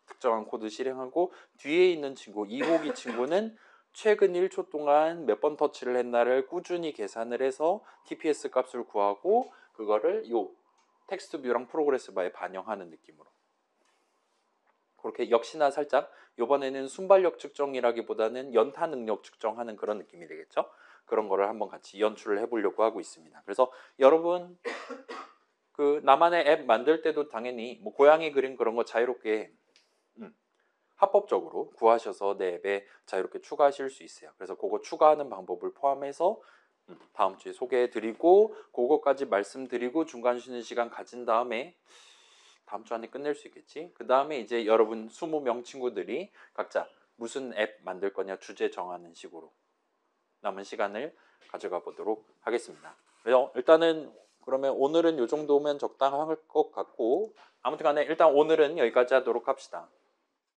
특정한 코드 실행하고, 뒤에 있는 친구 2호기 친구는 최근 1초 동안 몇 번 터치를 했나를 꾸준히 계산을 해서 TPS 값을 구하고 그거를 텍스트 뷰랑 프로그레스 바에 반영하는 느낌으로, 그렇게 역시나 살짝 이번에는 순발력 측정이라기보다는 연타 능력 측정하는 그런 느낌이 되겠죠. 그런 거를 한번 같이 연출을 해보려고 하고 있습니다. 그래서 여러분 그 나만의 앱 만들 때도 당연히 뭐 고양이 그림 그런 거 자유롭게 합법적으로 구하셔서 내 앱에 자유롭게 추가하실 수 있어요. 그래서 그거 추가하는 방법을 포함해서 다음 주에 소개해드리고, 그거까지 말씀드리고 중간 쉬는 시간 가진 다음에 다음 주 안에 끝낼 수 있겠지. 그 다음에 이제 여러분 20명 친구들이 각자 무슨 앱 만들 거냐 주제 정하는 식으로 남은 시간을 가져가 보도록 하겠습니다. 그래서 일단은 그러면 오늘은 이 정도면 적당할 것 같고, 아무튼 간에 일단 오늘은 여기까지 하도록 합시다.